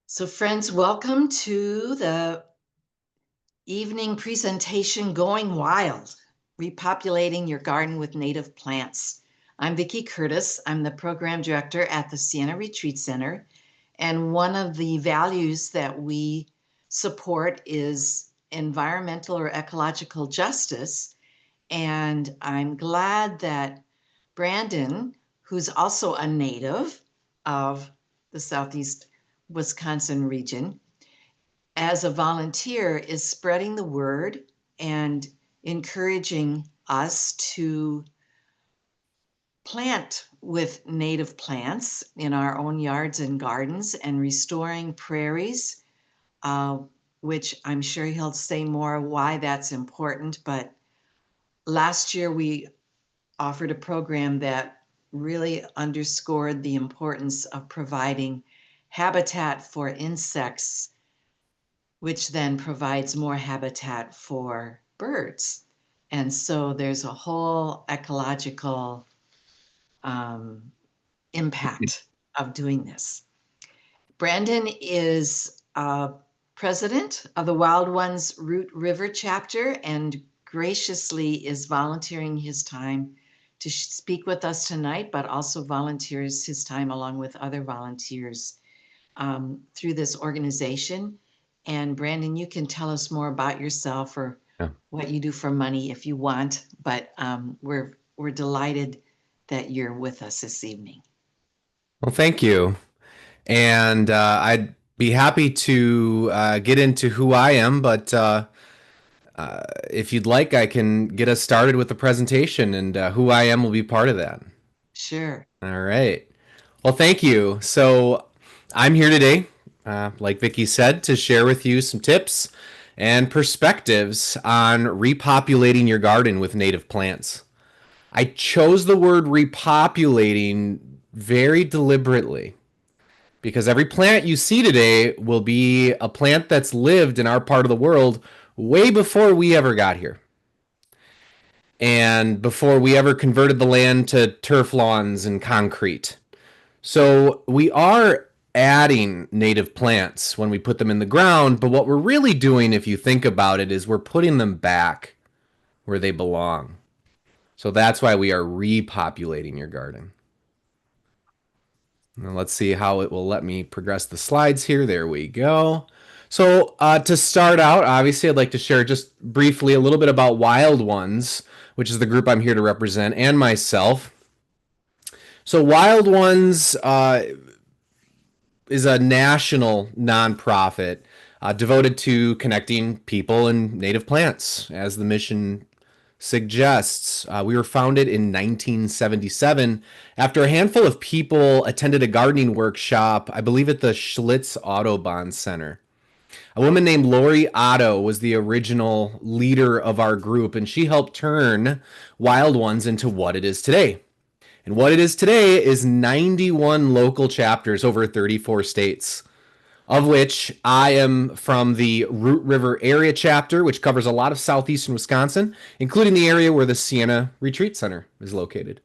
So friends, welcome to the evening presentation, Going Wild, Repopulating Your Garden with Native Plants. I'm Vicki Curtis. I'm the program director at the Sienna Retreat Center. And one of the values that we support is environmental or ecological justice. And I'm glad that Brandon, who's also a native of the Southeast Wisconsin region, as a volunteer is spreading the word and encouraging us to plant with native plants in our own yards and gardens and restoring prairies, uh, which I'm sure he'll say more why that's important. But last year we offered a program that really underscored the importance of providing habitat for insects, which then provides more habitat for birds. And so there's a whole ecological um, impact of doing this. Brandon is president of the Wild Ones Root River chapter and graciously is volunteering his time to speak with us tonight, but also volunteers his time along with other volunteers through this organization. And Brandon, you can tell us more about yourself or Yeah. what you do for money if you want, but we're delighted that you're with us this evening. Well, thank you. And I'd be happy to get into who I am, but if you'd like, I can get us started with the presentation, and who I am will be part of that. Sure. All right. Well, thank you. So I'm here today, like Vicky said, to share with you some tips and perspectives on repopulating your garden with native plants. I chose the word repopulating very deliberately because every plant you see today will be a plant that's lived in our part of the world way before we ever got here and before we ever converted the land to turf lawns and concrete. So we are adding native plants when we put them in the ground, but what we're really doing, if you think about it, is we're putting them back where they belong. So that's why we are repopulating your garden. Now let's see how it will let me progress the slides here. There we go. So to start out, obviously, I'd like to share just briefly a little bit about Wild Ones, which is the group I'm here to represent, and myself. So Wild Ones is a national nonprofit devoted to connecting people and native plants, as the mission suggests. We were founded in 1977 after a handful of people attended a gardening workshop, I believe at the Schlitz Autobahn Center. A woman named Lori Otto was the original leader of our group, and she helped turn Wild Ones into what it is today. And what it is today is 91 local chapters over 34 states, of which I am from the Root River area chapter, which covers a lot of southeastern Wisconsin, including the area where the Sienna Retreat Center is located.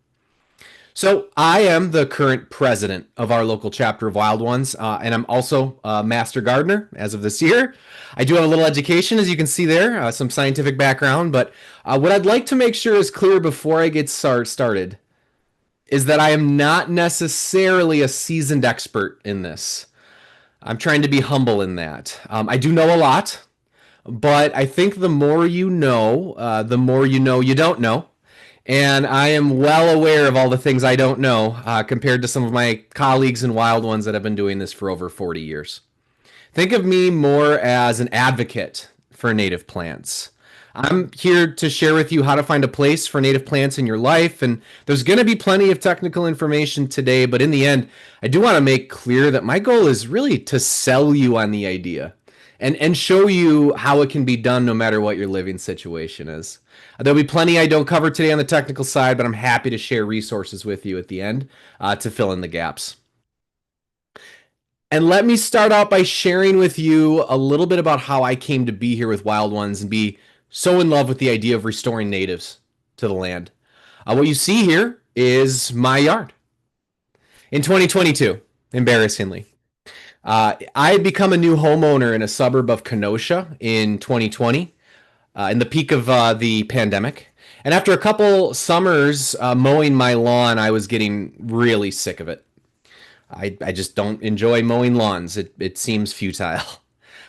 So I am the current president of our local chapter of Wild Ones, and I'm also a master gardener as of this year. I do have a little education, as you can see there, some scientific background, but what I'd like to make sure is clear before I get started is that I am not necessarily a seasoned expert in this. I'm trying to be humble in that. I do know a lot, but I think the more the more you know you don't know. And I am well aware of all the things I don't know compared to some of my colleagues and Wild Ones that have been doing this for over 40 years. Think of me more as an advocate for native plants. I'm here to share with you how to find a place for native plants in your life, and there's going to be plenty of technical information today, but in the end, I do want to make clear that my goal is really to sell you on the idea and show you how it can be done no matter what your living situation is. There'll be plenty I don't cover today on the technical side, but I'm happy to share resources with you at the end to fill in the gaps. And let me start out by sharing with you a little bit about how I came to be here with Wild Ones and be so in love with the idea of restoring natives to the land. What you see here is my yard. In 2022, embarrassingly, I had become a new homeowner in a suburb of Kenosha in 2020, in the peak of the pandemic. And after a couple summers mowing my lawn, I was getting really sick of it. I just don't enjoy mowing lawns. It seems futile.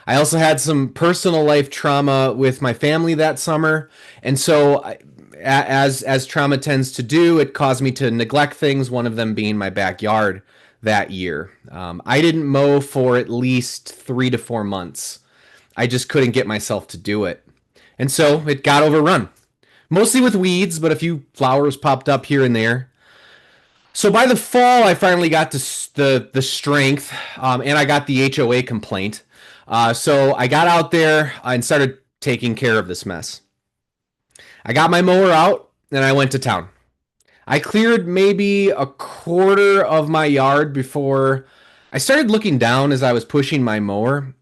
I also had some personal life trauma with my family that summer, and so as trauma tends to do, it caused me to neglect things. One of them being my backyard that year. I didn't mow for at least 3 to 4 months. I just couldn't get myself to do it, and so it got overrun. Mostly with weeds, but a few flowers popped up here and there. So by the fall, I finally got the strength, and I got the HOA complaint. So I got out there and started taking care of this mess. I got my mower out and I went to town. I cleared maybe a quarter of my yard before I started looking down as I was pushing my mower,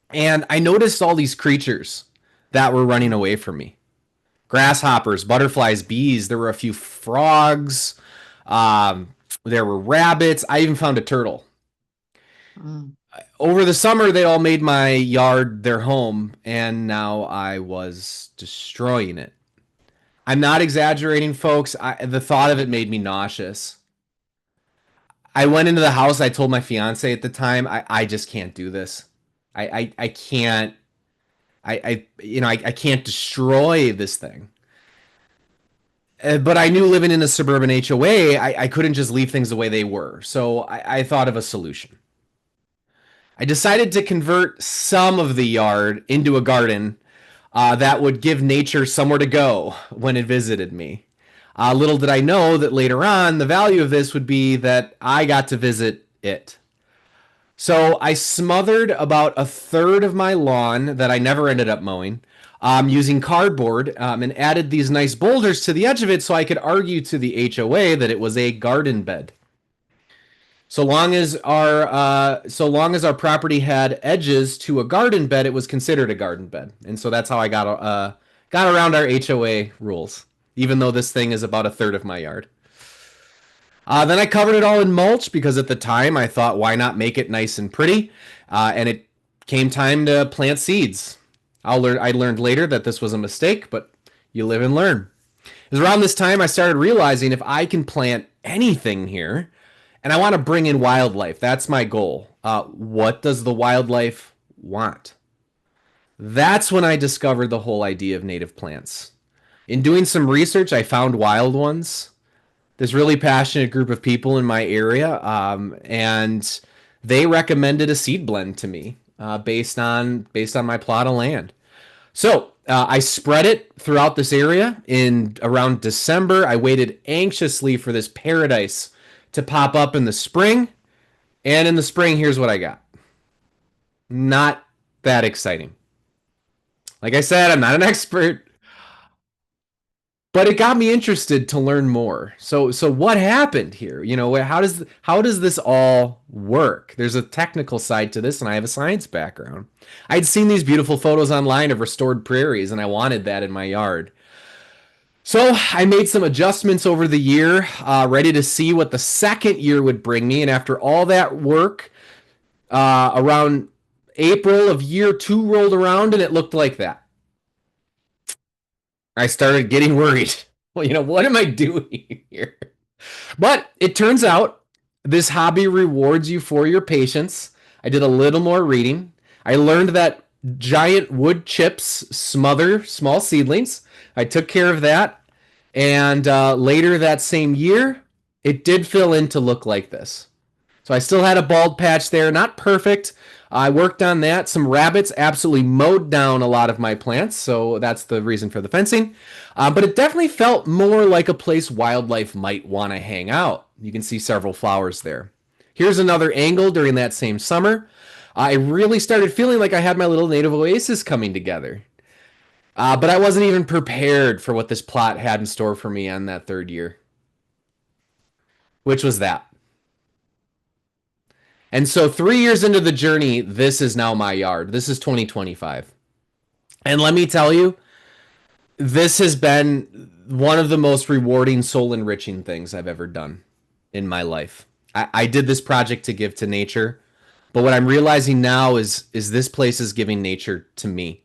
and I noticed all these creatures that were running away from me. Grasshoppers, butterflies, bees. There were a few frogs. Um, there were rabbits. I even found a turtle. Mm. Over the summer, they all made my yard their home, and now I was destroying it. I'm not exaggerating, folks. The thought of it made me nauseous. I went into the house. I told my fiance at the time, I just can't do this. I can't. I can't destroy this thing. But I knew living in a suburban HOA, I couldn't just leave things the way they were. So I thought of a solution. I decided to convert some of the yard into a garden that would give nature somewhere to go when it visited me. Little did I know that later on, the value of this would be that I got to visit it. So I smothered about a third of my lawn that I never ended up mowing, using cardboard, and added these nice boulders to the edge of it so I could argue to the HOA that it was a garden bed. So long as our property had edges to a garden bed, it was considered a garden bed, and so that's how I got around our HOA rules. Even though this thing is about a third of my yard. Then I covered it all in mulch because at the time I thought, why not make it nice and pretty? And it came time to plant seeds. I learned later that this was a mistake, but you live and learn. It was around this time I started realizing if I can plant anything here, and I want to bring in wildlife, that's my goal. What does the wildlife want? That's when I discovered the whole idea of native plants. In doing some research, I found wild ones. This really passionate group of people in my area, and they recommended a seed blend to me based on my plot of land. So I spread it throughout this area. In around December, I waited anxiously for this paradise to pop up in the spring, and in the spring, here's what I got. Not that exciting. Like I said, I'm not an expert, but it got me interested to learn more. So what happened here? How does this all work? There's a technical side to this, and I have a science background. I'd seen these beautiful photos online of restored prairies, and I wanted that in my yard. So I made some adjustments over the year, ready to see what the second year would bring me. And after all that work, around April of year 2 rolled around, and it looked like that. I started getting worried. Well, what am I doing here? But it turns out this hobby rewards you for your patience. I did a little more reading. I learned that giant wood chips smother small seedlings. I took care of that. And later that same year, it did fill in to look like this. So I still had a bald patch there, not perfect. I worked on that. Some rabbits absolutely mowed down a lot of my plants, so that's the reason for the fencing. But it definitely felt more like a place wildlife might want to hang out. You can see several flowers there. Here's another angle during that same summer. I really started feeling like I had my little native oasis coming together. But I wasn't even prepared for what this plot had in store for me on that third year, which was that. And so 3 years into the journey, this is now my yard. This is 2025. And let me tell you, this has been one of the most rewarding, soul enriching things I've ever done in my life. I did this project to give to nature, But what I'm realizing now is this place is giving nature to me.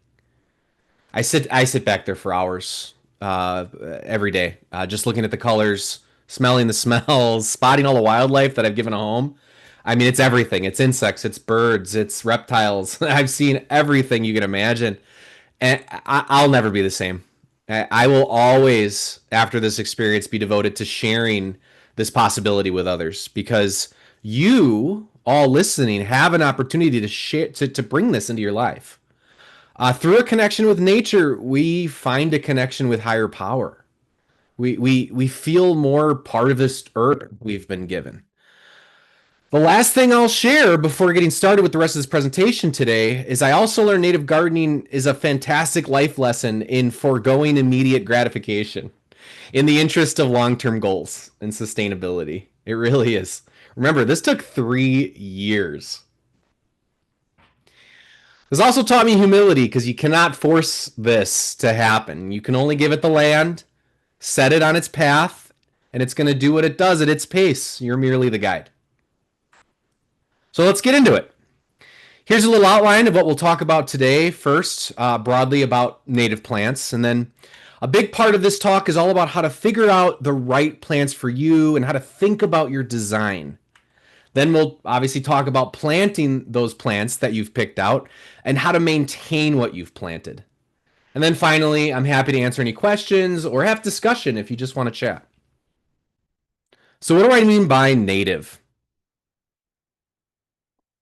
I sit back there for hours every day, just looking at the colors, smelling the smells, spotting all the wildlife that I've given a home. I mean, it's everything. It's insects, it's birds, it's reptiles. I've seen everything you can imagine, and I'll never be the same. I will always, after this experience, be devoted to sharing this possibility with others because you all listening have an opportunity to share to bring this into your life. Through a connection with nature, we find a connection with higher power. We feel more part of this earth we've been given. The last thing I'll share before getting started with the rest of this presentation today is I also learned native gardening is a fantastic life lesson in foregoing immediate gratification in the interest of long-term goals and sustainability. It really is. Remember, this took 3 years. This also taught me humility because you cannot force this to happen. You can only give it the land, set it on its path, and it's going to do what it does at its pace. You're merely the guide. So let's get into it. Here's a little outline of what we'll talk about today. First, broadly about native plants, and then a big part of this talk is all about how to figure out the right plants for you and how to think about your design. Then we'll obviously talk about planting those plants that you've picked out and how to maintain what you've planted. And then finally, I'm happy to answer any questions or have discussion if you just want to chat. So what do I mean by native?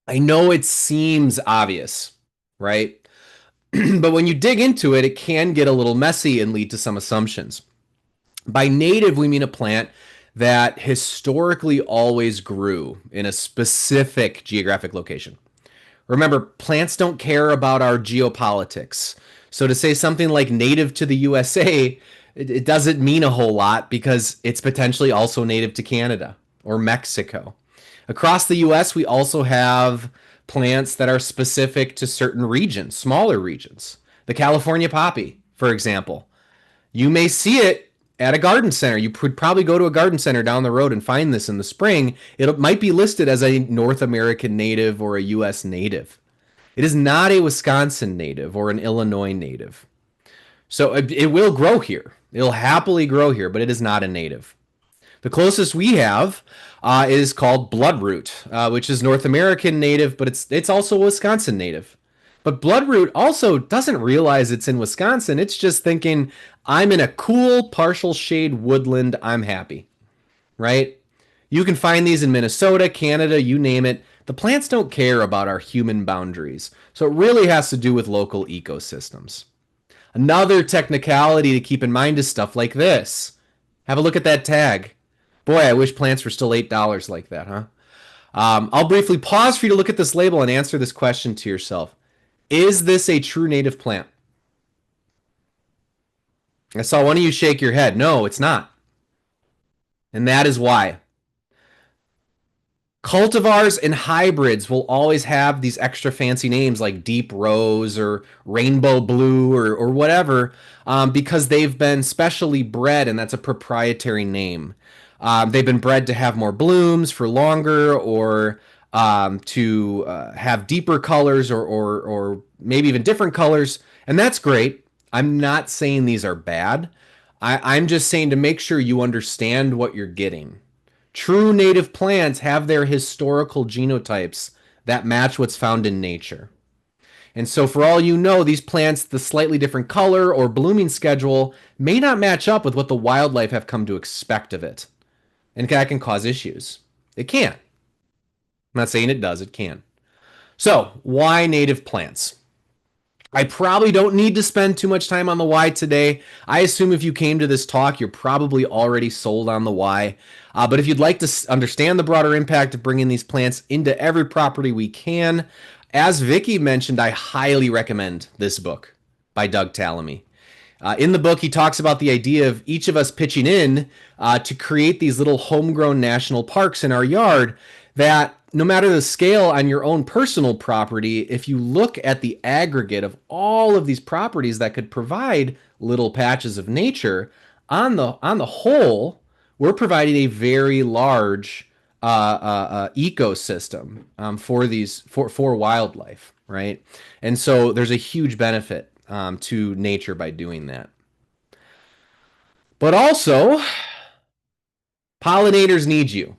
I know it seems obvious, right? But when you dig into it, it can get a little messy and lead to some assumptions. By native, we mean a plant that historically always grew in a specific geographic location. Remember, plants don't care about our geopolitics. So to say something like native to the USA, it doesn't mean a whole lot because it's potentially also native to Canada or Mexico. Across the US, we also have plants that are specific to certain regions, smaller regions. The California poppy, for example. You may see it at a garden center. You could probably go to a garden center down the road and find this in the spring. It might be listed as a North American native or a US native. It is not a Wisconsin native or an Illinois native. So it will grow here. It'll happily grow here, but it is not a native. The closest we have is called bloodroot, which is North American native, but it's also a Wisconsin native. But bloodroot also doesn't realize it's in Wisconsin. It's just thinking, I'm in a cool partial shade woodland. I'm happy, right? You can find these in Minnesota, Canada, you name it. The plants don't care about our human boundaries. So it really has to do with local ecosystems. Another technicality to keep in mind is stuff like this. Have a look at that tag. Boy, I wish plants were still $8 like that, huh? I'll briefly pause for you to look at this label and answer this question to yourself. Is this a true native plant? I saw one of you shake your head. No, it's not. And that is why. Cultivars and hybrids will always have these extra fancy names like deep rose or rainbow blue or whatever because they've been specially bred and that's a proprietary name. They've been bred to have more blooms for longer or to have deeper colors or maybe even different colors. And that's great. I'm not saying these are bad. I'm just saying to make sure you understand what you're getting. True native plants have their historical genotypes that match what's found in nature. And so for all you know, these plants, the slightly different color or blooming schedule may not match up with what the wildlife have come to expect of it. And that can cause issues. It can. I'm not saying it does, it can. So, why native plants? I probably don't need to spend too much time on the why today. I assume if you came to this talk, you're probably already sold on the why. But if you'd like to understand the broader impact of bringing these plants into every property we can, as Vicky mentioned, I highly recommend this book by Doug Tallamy. In the book, he talks about the idea of each of us pitching in to create these little homegrown national parks in our yard that no matter the scale on your own personal property, if you look at the aggregate of all of these properties that could provide little patches of nature, on the whole, we're providing a very large ecosystem for wildlife, right? And so there's a huge benefit to nature by doing that. But also, pollinators need you,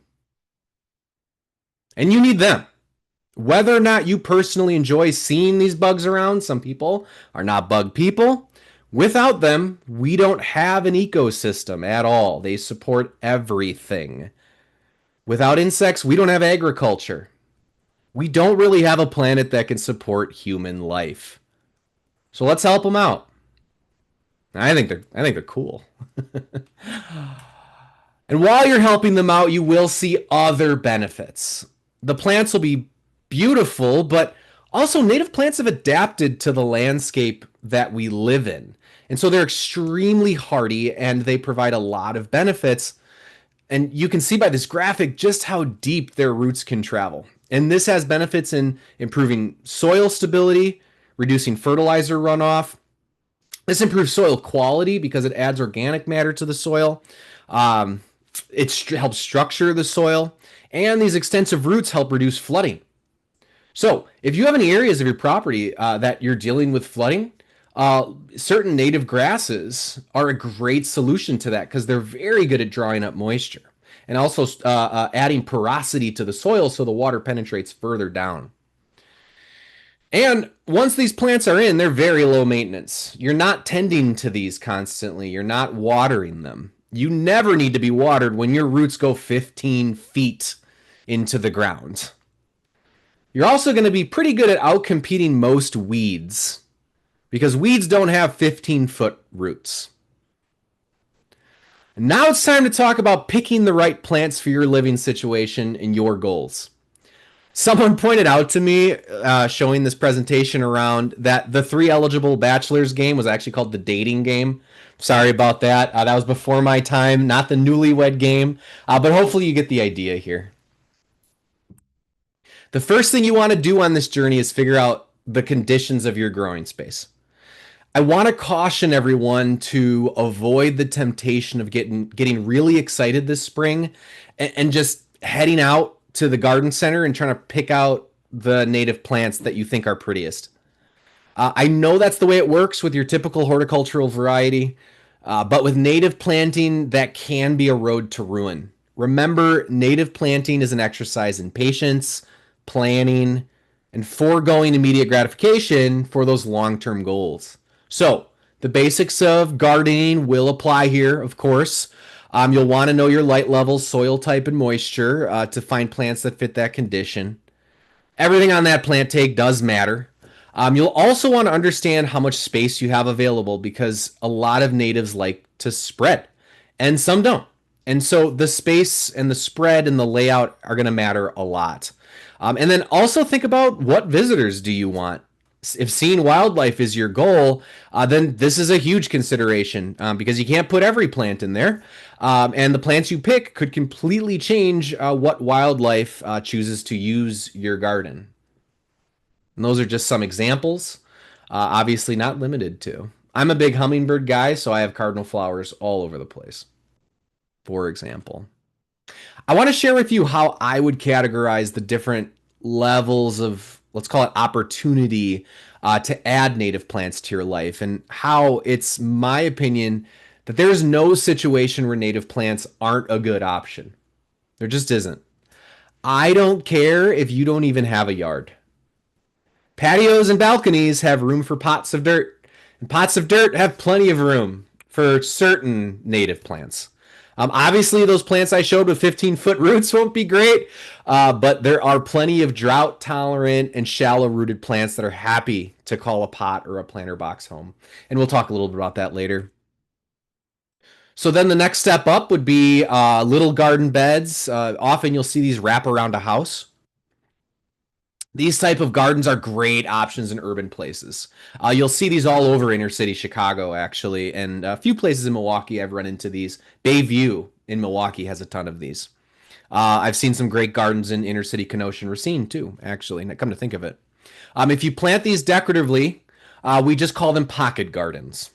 and you need them. Whether or not you personally enjoy seeing these bugs around, some people are not bug people. Without them, we don't have an ecosystem at all. They support everything. Without insects, we don't have agriculture. We don't really have a planet that can support human life. So let's help them out. I think they're cool. And while you're helping them out, you will see other benefits. The plants will be beautiful, but also native plants have adapted to the landscape that we live in. And so they're extremely hardy and they provide a lot of benefits. And you can see by this graphic just how deep their roots can travel. And this has benefits in improving soil stability, reducing fertilizer runoff. This improves soil quality because it adds organic matter to the soil. Um, helps structure the soil, and these extensive roots help reduce flooding. So, if you have any areas of your property that you're dealing with flooding, certain native grasses are a great solution to that because they're very good at drawing up moisture and also adding porosity to the soil so the water penetrates further down. And once these plants are in, they're very low maintenance. You're not tending to these constantly, you're not watering them. You never need to be watered when your roots go 15 feet into the ground. You're also going to be pretty good at outcompeting most weeds because weeds don't have 15-foot roots. And now it's time to talk about picking the right plants for your living situation and your goals. Someone pointed out to me showing this presentation around that the 3 eligible bachelors game was actually called the dating game. Sorry about that. That was before my time, not the newlywed game. But hopefully you get the idea here. The first thing you want to do on this journey is figure out the conditions of your growing space. I want to caution everyone to avoid the temptation of getting really excited this spring and just heading out to the garden center and trying to pick out the native plants that you think are prettiest. I know that's the way it works with your typical horticultural variety, but with native planting, that can be a road to ruin. Remember, native planting is an exercise in patience, planning, and foregoing immediate gratification for those long-term goals. So, the basics of gardening will apply here, of course. You'll want to know your light levels, soil type, and moisture to find plants that fit that condition. Everything on that plant tag does matter. You'll also want to understand how much space you have available because a lot of natives like to spread and some don't. And so the space and the spread and the layout are going to matter a lot. And then also think about what visitors do you want. If seeing wildlife is your goal, then this is a huge consideration because you can't put every plant in there. And the plants you pick could completely change what wildlife chooses to use your garden. And those are just some examples, obviously not limited to. I'm a big hummingbird guy, so I have cardinal flowers all over the place, for example. I want to share with you how I would categorize the different levels of, let's call it opportunity, to add native plants to your life, and how it's my opinion that there's no situation where native plants aren't a good option. There just isn't. I don't care if you don't even have a yard. Patios and balconies have room for pots of dirt, and pots of dirt have plenty of room for certain native plants. Obviously, those plants I showed with 15-foot roots won't be great, but there are plenty of drought-tolerant and shallow-rooted plants that are happy to call a pot or a planter box home. And we'll talk a little bit about that later. So then the next step up would be little garden beds. Often you'll see these wrap around a house. These type of gardens are great options in urban places. You'll see these all over inner city Chicago, actually, and a few places in Milwaukee I've run into these. Bayview in Milwaukee has a ton of these. I've seen some great gardens in inner city Kenosha and Racine too, actually, come to think of it. If you plant these decoratively, we just call them pocket gardens.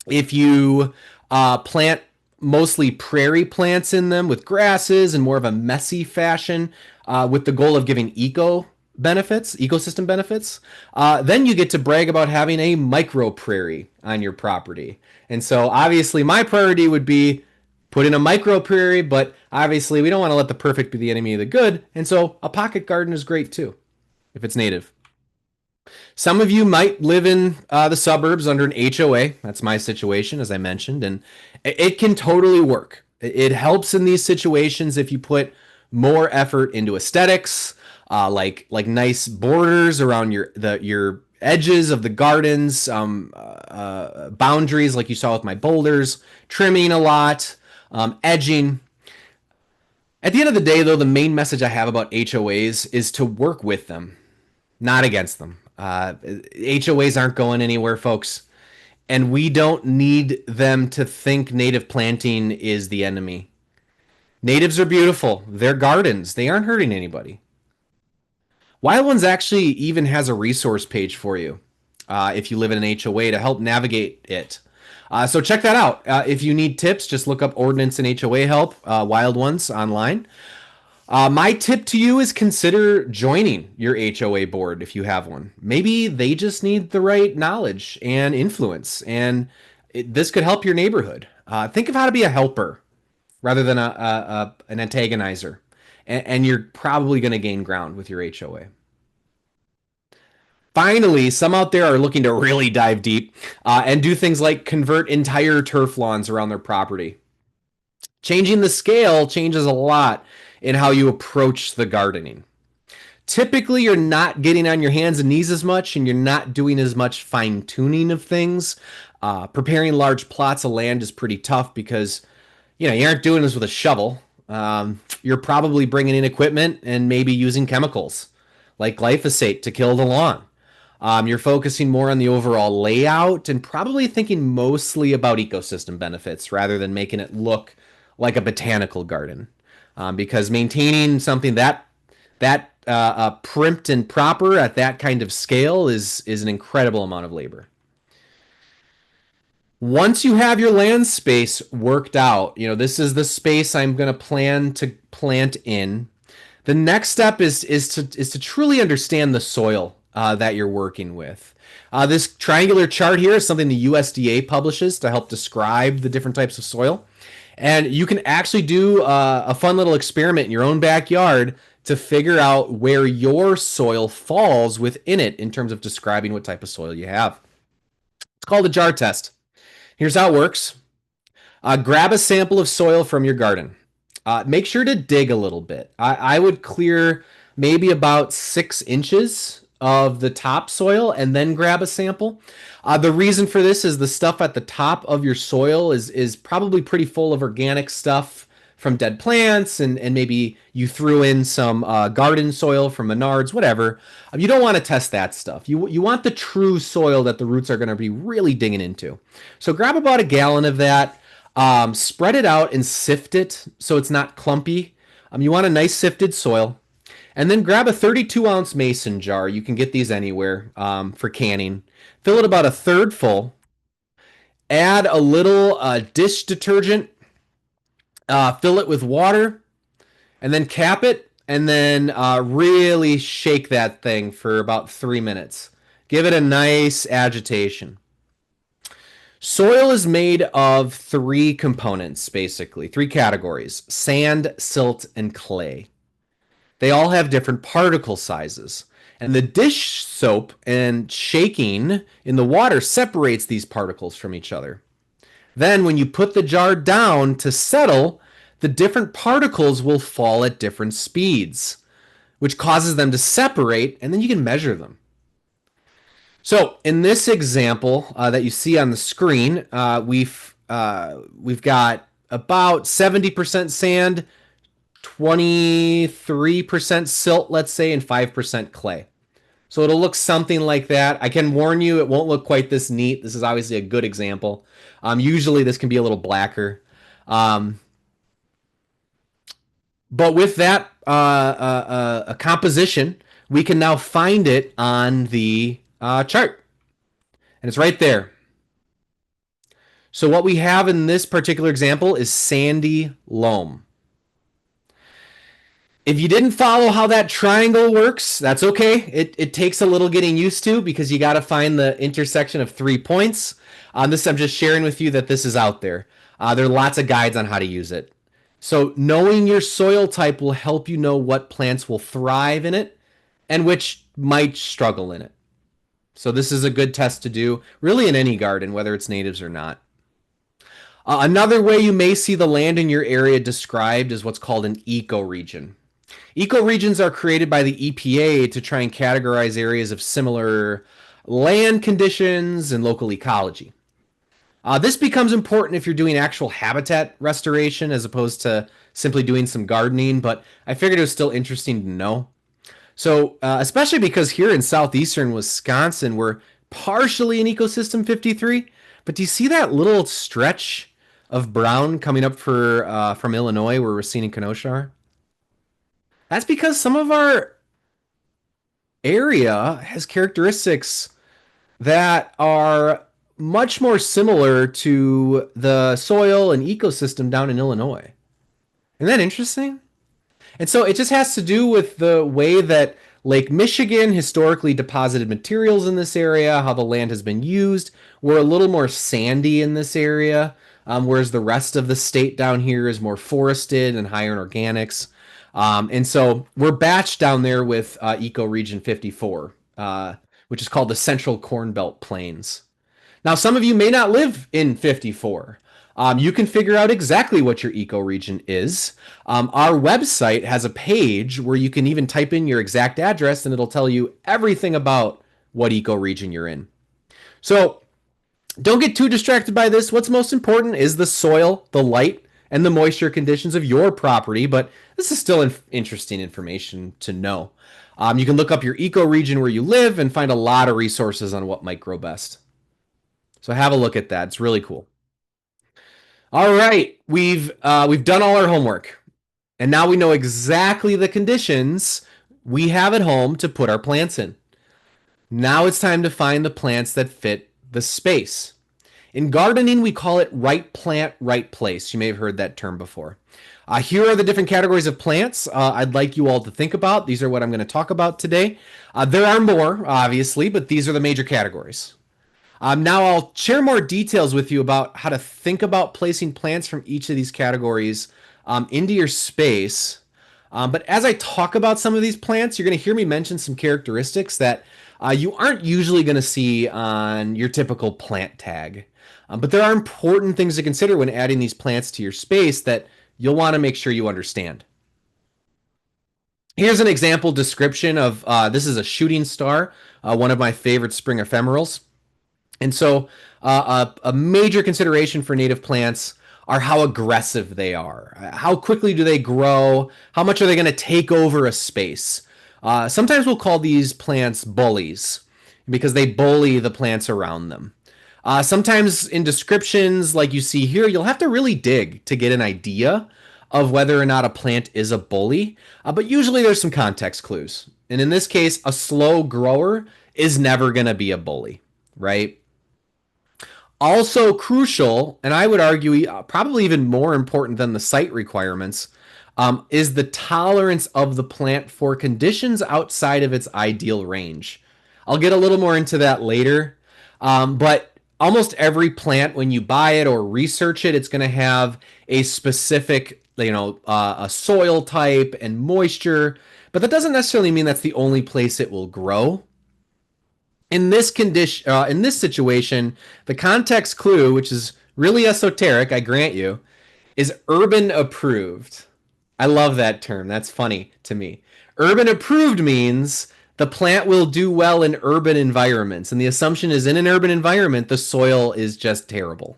If you plant mostly prairie plants in them with grasses and more of a messy fashion with the goal of giving ecosystem benefits. Then you get to brag about having a micro prairie on your property. And so obviously my priority would be put in a micro prairie, but obviously we don't want to let the perfect be the enemy of the good. And so a pocket garden is great too, if it's native. Some of you might live in the suburbs under an HOA. That's my situation, as I mentioned, and it can totally work. It helps in these situations if you put more effort into aesthetics, like nice borders around your edges of the gardens, boundaries, like you saw with my boulders, trimming a lot, edging. At the end of the day, though, the main message I have about HOAs is to work with them, not against them. HOAs aren't going anywhere, folks. And we don't need them to think native planting is the enemy. Natives are beautiful. They're gardens. They aren't hurting anybody. Wild Ones actually even has a resource page for you if you live in an HOA to help navigate it. So check that out. If you need tips, just look up Ordinance and HOA Help, Wild Ones online. My tip to you is consider joining your HOA board if you have one. Maybe they just need the right knowledge and influence, and this could help your neighborhood. Think of how to be a helper rather than an antagonizer, and you're probably going to gain ground with your HOA. Finally, some out there are looking to really dive deep and do things like convert entire turf lawns around their property. Changing the scale changes a lot in how you approach the gardening. Typically, you're not getting on your hands and knees as much, and you're not doing as much fine tuning of things. Preparing large plots of land is pretty tough because you aren't doing this with a shovel. You're probably bringing in equipment and maybe using chemicals like glyphosate to kill the lawn. You're focusing more on the overall layout and probably thinking mostly about ecosystem benefits rather than making it look like a botanical garden. Because maintaining something that primped and proper at that kind of scale is an incredible amount of labor. Once you have your land space worked out, this is the space I'm going to plan to plant in. The next step is to truly understand the soil that you're working with. This triangular chart here is something the USDA publishes to help describe the different types of soil. And you can actually do a fun little experiment in your own backyard to figure out where your soil falls within it in terms of describing what type of soil you have. It's called a jar test. Here's how it works. Grab a sample of soil from your garden. Make sure to dig a little bit. I would clear maybe about 6 inches of the topsoil and then grab a sample. The reason for this is the stuff at the top of your soil is probably pretty full of organic stuff from dead plants, and maybe you threw in some garden soil from Menards, whatever. You don't want to test that stuff. You want the true soil that the roots are going to be really digging into. So grab about a gallon of that, spread it out and sift it so it's not clumpy. You want a nice sifted soil. And then grab a 32-ounce mason jar. You can get these anywhere for canning. Fill it about a third full. Add a little dish detergent. Fill it with water. And then cap it. And then really shake that thing for about 3 minutes. Give it a nice agitation. Soil is made of 3 components, basically. 3 categories. Sand, silt, and clay. They all have different particle sizes. And the dish soap and shaking in the water separates these particles from each other. Then when you put the jar down to settle, the different particles will fall at different speeds, which causes them to separate, and then you can measure them. So in this example that you see on the screen, we've got about 70% sand, 23% silt, let's say, and 5% clay. So it'll look something like that. I can warn you, it won't look quite this neat. This is obviously a good example. Usually this can be a little blacker. But with that a composition, we can now find it on the chart. And it's right there. So what we have in this particular example is sandy loam. If you didn't follow how that triangle works, that's okay. It takes a little getting used to because you got to find the intersection of 3 points. On this, I'm just sharing with you that this is out there. There are lots of guides on how to use it. So knowing your soil type will help you know what plants will thrive in it and which might struggle in it. So this is a good test to do really in any garden, whether it's natives or not. Another way you may see the land in your area described is what's called an ecoregion. Ecoregions are created by the EPA to try and categorize areas of similar land conditions and local ecology. This becomes important if you're doing actual habitat restoration as opposed to simply doing some gardening, but I figured it was still interesting to know. So, especially because here in southeastern Wisconsin, we're partially in ecosystem 53, but do you see that little stretch of brown coming up from Illinois where Racine and Kenosha are? That's because some of our area has characteristics that are much more similar to the soil and ecosystem down in Illinois. Isn't that interesting? And so it just has to do with the way that Lake Michigan historically deposited materials in this area, how the land has been used. We're a little more sandy in this area, whereas the rest of the state down here is more forested and higher in organics. And so we're batched down there with ecoregion 54, which is called the Central Corn Belt Plains. Now, some of you may not live in 54. You can figure out exactly what your ecoregion is. Our website has a page where you can even type in your exact address and it'll tell you everything about what ecoregion you're in. So don't get too distracted by this. What's most important is the soil, the light, and the moisture conditions of your property, but this is still interesting information to know. You can look up your ecoregion where you live and find a lot of resources on what might grow best. So have a look at that. It's really cool. All right, we've done all our homework, and now we know exactly the conditions we have at home to put our plants in. Now it's time to find the plants that fit the space. In gardening, we call it right plant, right place. You may have heard that term before. Here are the different categories of plants I'd like you all to think about. These are what I'm going to talk about today. There are more, obviously, but these are the major categories. Now I'll share more details with you about how to think about placing plants from each of these categories into your space. But as I talk about some of these plants, you're going to hear me mention some characteristics that you aren't usually going to see on your typical plant tag. But there are important things to consider when adding these plants to your space that you'll want to make sure you understand. Here's an example description of this is a shooting star, one of my favorite spring ephemerals. And so a major consideration for native plants are how aggressive they are. How quickly do they grow? How much are they going to take over a space? Sometimes we'll call these plants bullies because they bully the plants around them. Sometimes in descriptions like you see here, you'll have to really dig to get an idea of whether or not a plant is a bully, but usually there's some context clues. And in this case, a slow grower is never going to be a bully, right? Also crucial, and I would argue probably even more important than the site requirements, is the tolerance of the plant for conditions outside of its ideal range. I'll get a little more into that later, but almost every plant, when you buy it or research it, it's going to have a specific, a soil type and moisture, but that doesn't necessarily mean that's the only place it will grow. In this condition, in this situation, the context clue, which is really esoteric, I grant you, is urban approved. I love that term. That's funny to me. Urban approved means the plant will do well in urban environments. And the assumption is in an urban environment, the soil is just terrible,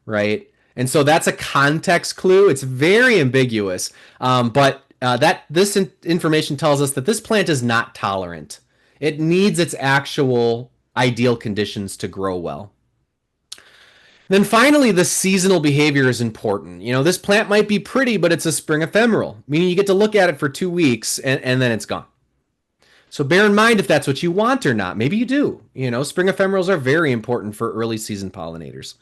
right? And so that's a context clue. It's very ambiguous, but this information tells us that this plant is not tolerant. It needs its actual ideal conditions to grow well. Then finally, the seasonal behavior is important. This plant might be pretty, but it's a spring ephemeral, meaning you get to look at it for 2 weeks and then it's gone. So bear in mind if that's what you want or not. Maybe you do. Spring ephemerals are very important for early season pollinators.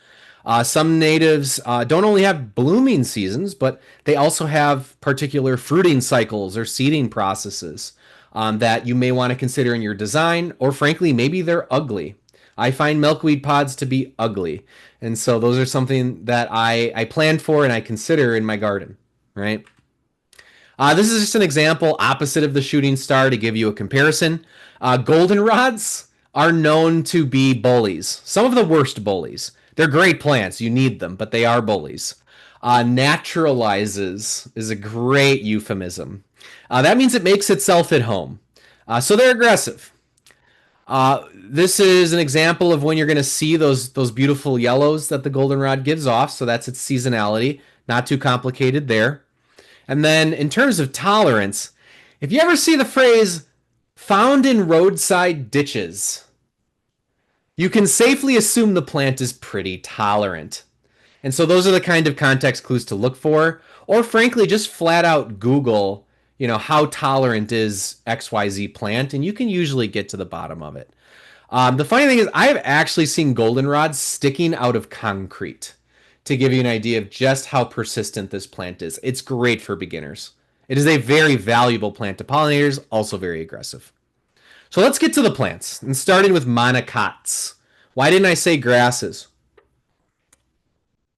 Some natives don't only have blooming seasons, but they also have particular fruiting cycles or seeding processes that you may want to consider in your design, or frankly, maybe they're ugly. I find milkweed pods to be ugly. And so those are something that I plan for and I consider in my garden, right? This is just an example opposite of the shooting star to give you a comparison. Goldenrods are known to be bullies, some of the worst bullies. They're great plants, you need them, but they are bullies. Naturalizes is a great euphemism. That means it makes itself at home. So they're aggressive. This is an example of when you're going to see those beautiful yellows that the goldenrod gives off. So that's its seasonality. Not too complicated there. And then in terms of tolerance, if you ever see the phrase found in roadside ditches, you can safely assume the plant is pretty tolerant. And so those are the kind of context clues to look for, or frankly, just flat out Google, how tolerant is XYZ plant, and you can usually get to the bottom of it. The funny thing is, I've actually seen goldenrods sticking out of concrete to give you an idea of just how persistent this plant is. It's great for beginners. It is a very valuable plant to pollinators, also very aggressive. So let's get to the plants, and starting with monocots. Why didn't I say grasses?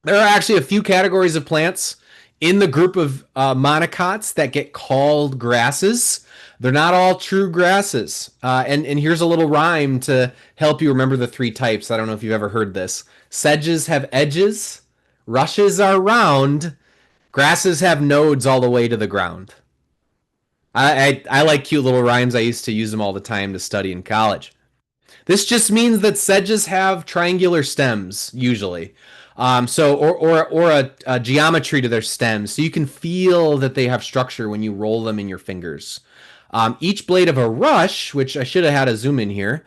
There are actually a few categories of plants in the group of monocots that get called grasses. They're not all true grasses. And here's a little rhyme to help you remember the three types. I don't know if you've ever heard this. Sedges have edges, rushes are round, grasses have nodes all the way to the ground. I like cute little rhymes. I used to use them all the time to study in college. This just means that sedges have triangular stems, usually. Or a geometry to their stems, so you can feel that they have structure when you roll them in your fingers. Each blade of a rush, which I should have had a zoom in here,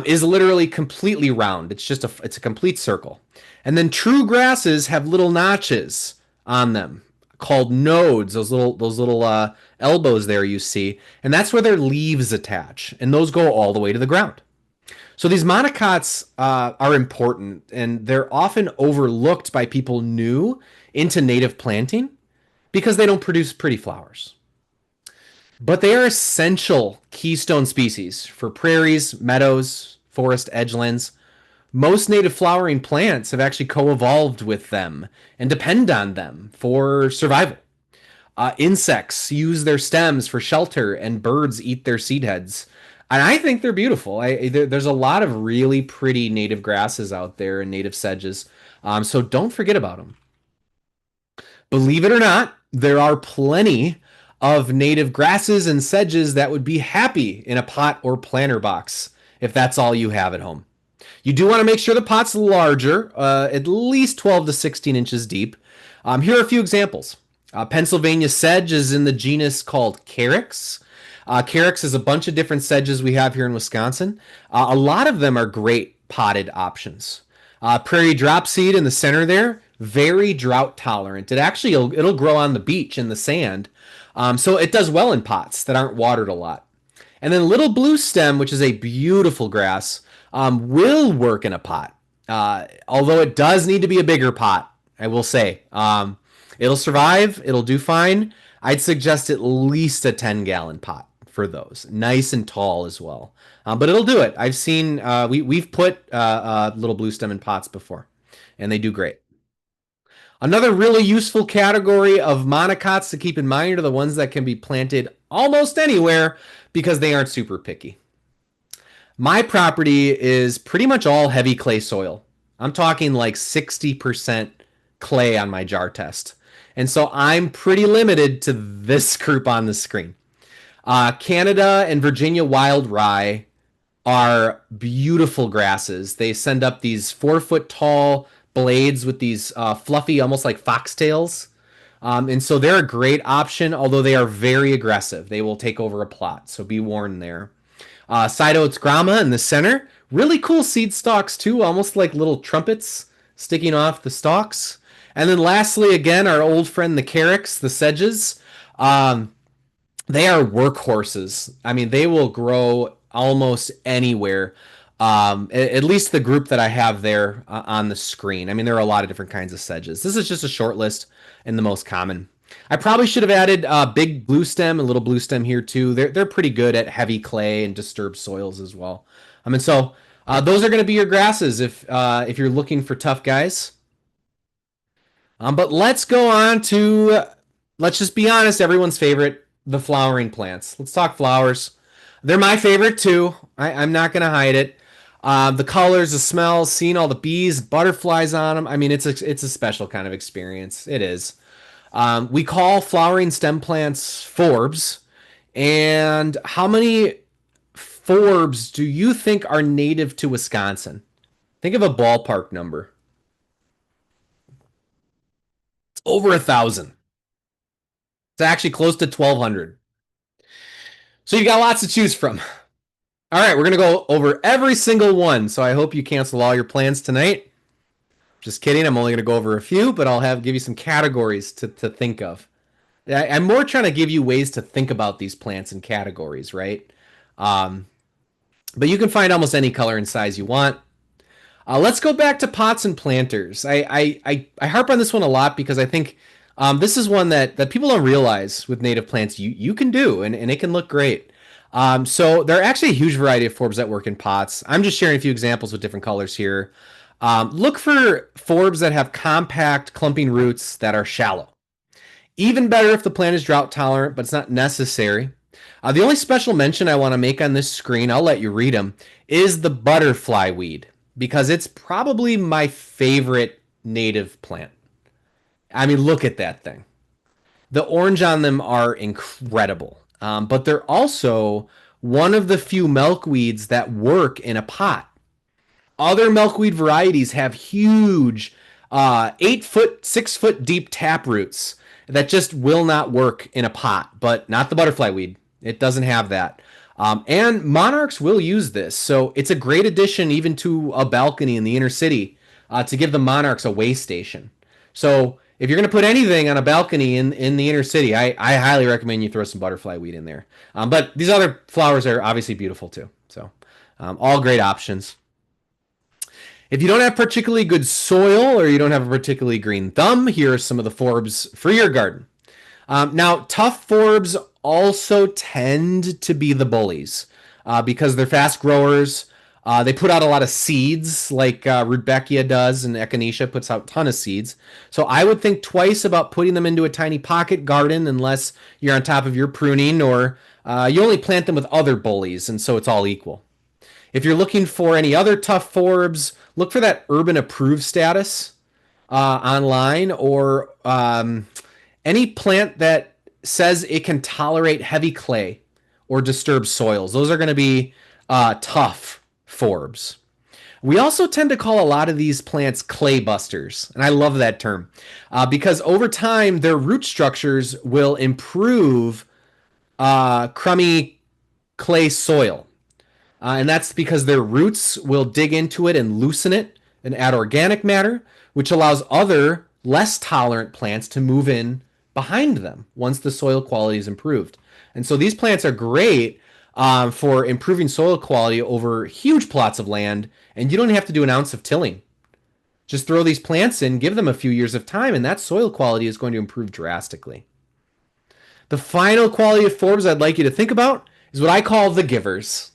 is literally completely round. It's a complete circle. And then true grasses have little notches on them called nodes. Those little elbows there you see, and that's where their leaves attach, and those go all the way to the ground. So these monocots are important, and they're often overlooked by people new into native planting because they don't produce pretty flowers. But they are essential keystone species for prairies, meadows, forest edgelands. Most native flowering plants have actually co-evolved with them and depend on them for survival. Insects use their stems for shelter, and birds eat their seed heads. And I think they're beautiful. There's a lot of really pretty native grasses out there and native sedges. So don't forget about them. Believe it or not, there are plenty of native grasses and sedges that would be happy in a pot or planter box if that's all you have at home. You do want to make sure the pot's larger, at least 12 to 16 inches deep. Here are a few examples. Pennsylvania sedge is in the genus called Carex. Carex is a bunch of different sedges we have here in Wisconsin. A lot of them are great potted options. Prairie dropseed in the center there, very drought tolerant. It'll grow on the beach in the sand. So it does well in pots that aren't watered a lot. And then little blue stem, which is a beautiful grass, will work in a pot. Although it does need to be a bigger pot, I will say. It'll survive. It'll do fine. I'd suggest at least a 10-gallon pot for those. Nice and tall as well. But it'll do it. I've seen, we've put little blue stem in pots before, and they do great. Another really useful category of monocots to keep in mind are the ones that can be planted almost anywhere because they aren't super picky. My property is pretty much all heavy clay soil. I'm talking like 60% clay on my jar test. And so I'm pretty limited to this group on the screen. Canada and Virginia wild rye are beautiful grasses. They send up these 4-foot tall blades with these fluffy, almost like foxtails. And so they're a great option, although they are very aggressive. They will take over a plot, so be warned there. Side oats grama in the center. Really cool seed stalks too, almost like little trumpets sticking off the stalks. And then lastly, again, our old friend the carex, the sedges. They are workhorses. I mean, they will grow almost anywhere. At least the group that I have there on the screen. I mean, there are a lot of different kinds of sedges. This is just a short list and the most common. I probably should have added big blue stem and little blue stem here too. They're pretty good at heavy clay and disturbed soils as well. And so those are going to be your grasses if you're looking for tough guys. But let's go on to, let's just be honest, everyone's favorite, the flowering plants. Let's talk flowers. They're my favorite too. I'm not going to hide it. The colors, the smells, seeing all the bees, butterflies on them. I mean, it's a special kind of experience. It is. We call flowering stem plants forbs. And how many forbs do you think are native to Wisconsin? Think of a ballpark number. It's over 1,000. It's actually close to 1,200. So you got lots to choose from. All right, we're going to go over every single one. So I hope you cancel all your plans tonight. Just kidding. I'm only going to go over a few, but I'll give you some categories to think of. I'm more trying to give you ways to think about these plants in categories, right? Um, but you can find almost any color and size you want. Let's go back to pots and planters. I harp on this one a lot because I think this is one that people don't realize with native plants you can do, and it can look great. So there are actually a huge variety of forbs that work in pots. I'm just sharing a few examples with different colors here. Look for forbs that have compact clumping roots that are shallow. Even better if the plant is drought tolerant, but it's not necessary. The only special mention I want to make on this screen, I'll let you read them, is the butterfly weed, because it's probably my favorite native plant. I mean, look at that thing. The orange on them are incredible, but they're also one of the few milkweeds that work in a pot. Other milkweed varieties have huge 8 foot, 6 foot deep tap roots that just will not work in a pot, but not the butterfly weed. It doesn't have that. And monarchs will use this. So it's a great addition even to a balcony in the inner city to give the monarchs a way station. So if you're going to put anything on a balcony in the inner city, I highly recommend you throw some butterfly weed in there. But these other flowers are obviously beautiful too. So all great options. If you don't have particularly good soil or you don't have a particularly green thumb, here are some of the forbs for your garden. Now, tough forbs also tend to be the bullies because they're fast growers. They put out a lot of seeds like Rudbeckia does, and Echinacea puts out a ton of seeds. So I would think twice about putting them into a tiny pocket garden unless you're on top of your pruning or you only plant them with other bullies, and so it's all equal. If you're looking for any other tough forbs, look for that urban approved status online or any plant that says it can tolerate heavy clay or disturbed soils. Those are going to be tough forbs. We also tend to call a lot of these plants clay busters, and I love that term because over time their root structures will improve crummy clay soil. And that's because their roots will dig into it and loosen it and add organic matter, which allows other less tolerant plants to move in behind them once the soil quality is improved. And so these plants are great for improving soil quality over huge plots of land, and you don't have to do an ounce of tilling. Just throw these plants in, give them a few years of time, and that soil quality is going to improve drastically. The final quality of forbs I'd like you to think about is what I call the givers.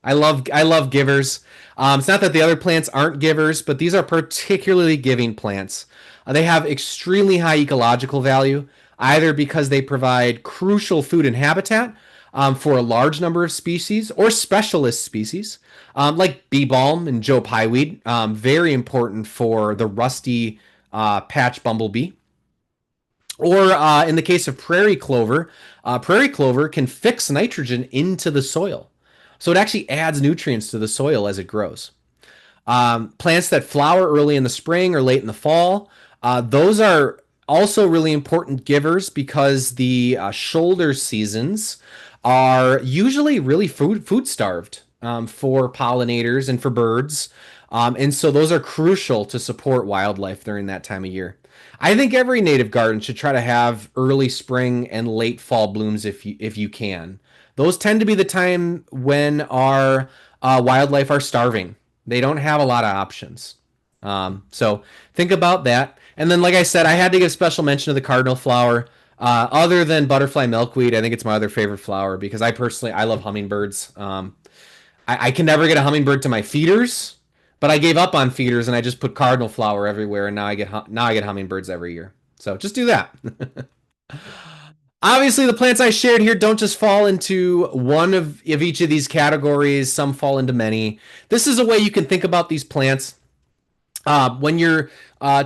I love givers. It's not that the other plants aren't givers, but these are particularly giving plants. They have extremely high ecological value, either because they provide crucial food and habitat for a large number of species or specialist species, like bee balm and Joe pieweed, very important for the rusty patch bumblebee. Or in the case of prairie clover can fix nitrogen into the soil. So it actually adds nutrients to the soil as it grows. Plants that flower early in the spring or late in the fall, those are also really important givers because the shoulder seasons are usually really food starved for pollinators and for birds. And so those are crucial to support wildlife during that time of year. I think every native garden should try to have early spring and late fall blooms if you can. Those tend to be the time when our wildlife are starving. They don't have a lot of options. So think about that. And then, like I said, I had to give special mention to the cardinal flower. Other than butterfly milkweed, I think it's my other favorite flower because I love hummingbirds. I can never get a hummingbird to my feeders, but I gave up on feeders and I just put cardinal flower everywhere, and now I get hummingbirds every year. So just do that. Obviously, the plants I shared here don't just fall into one of each of these categories. Some fall into many. This is a way you can think about these plants when you're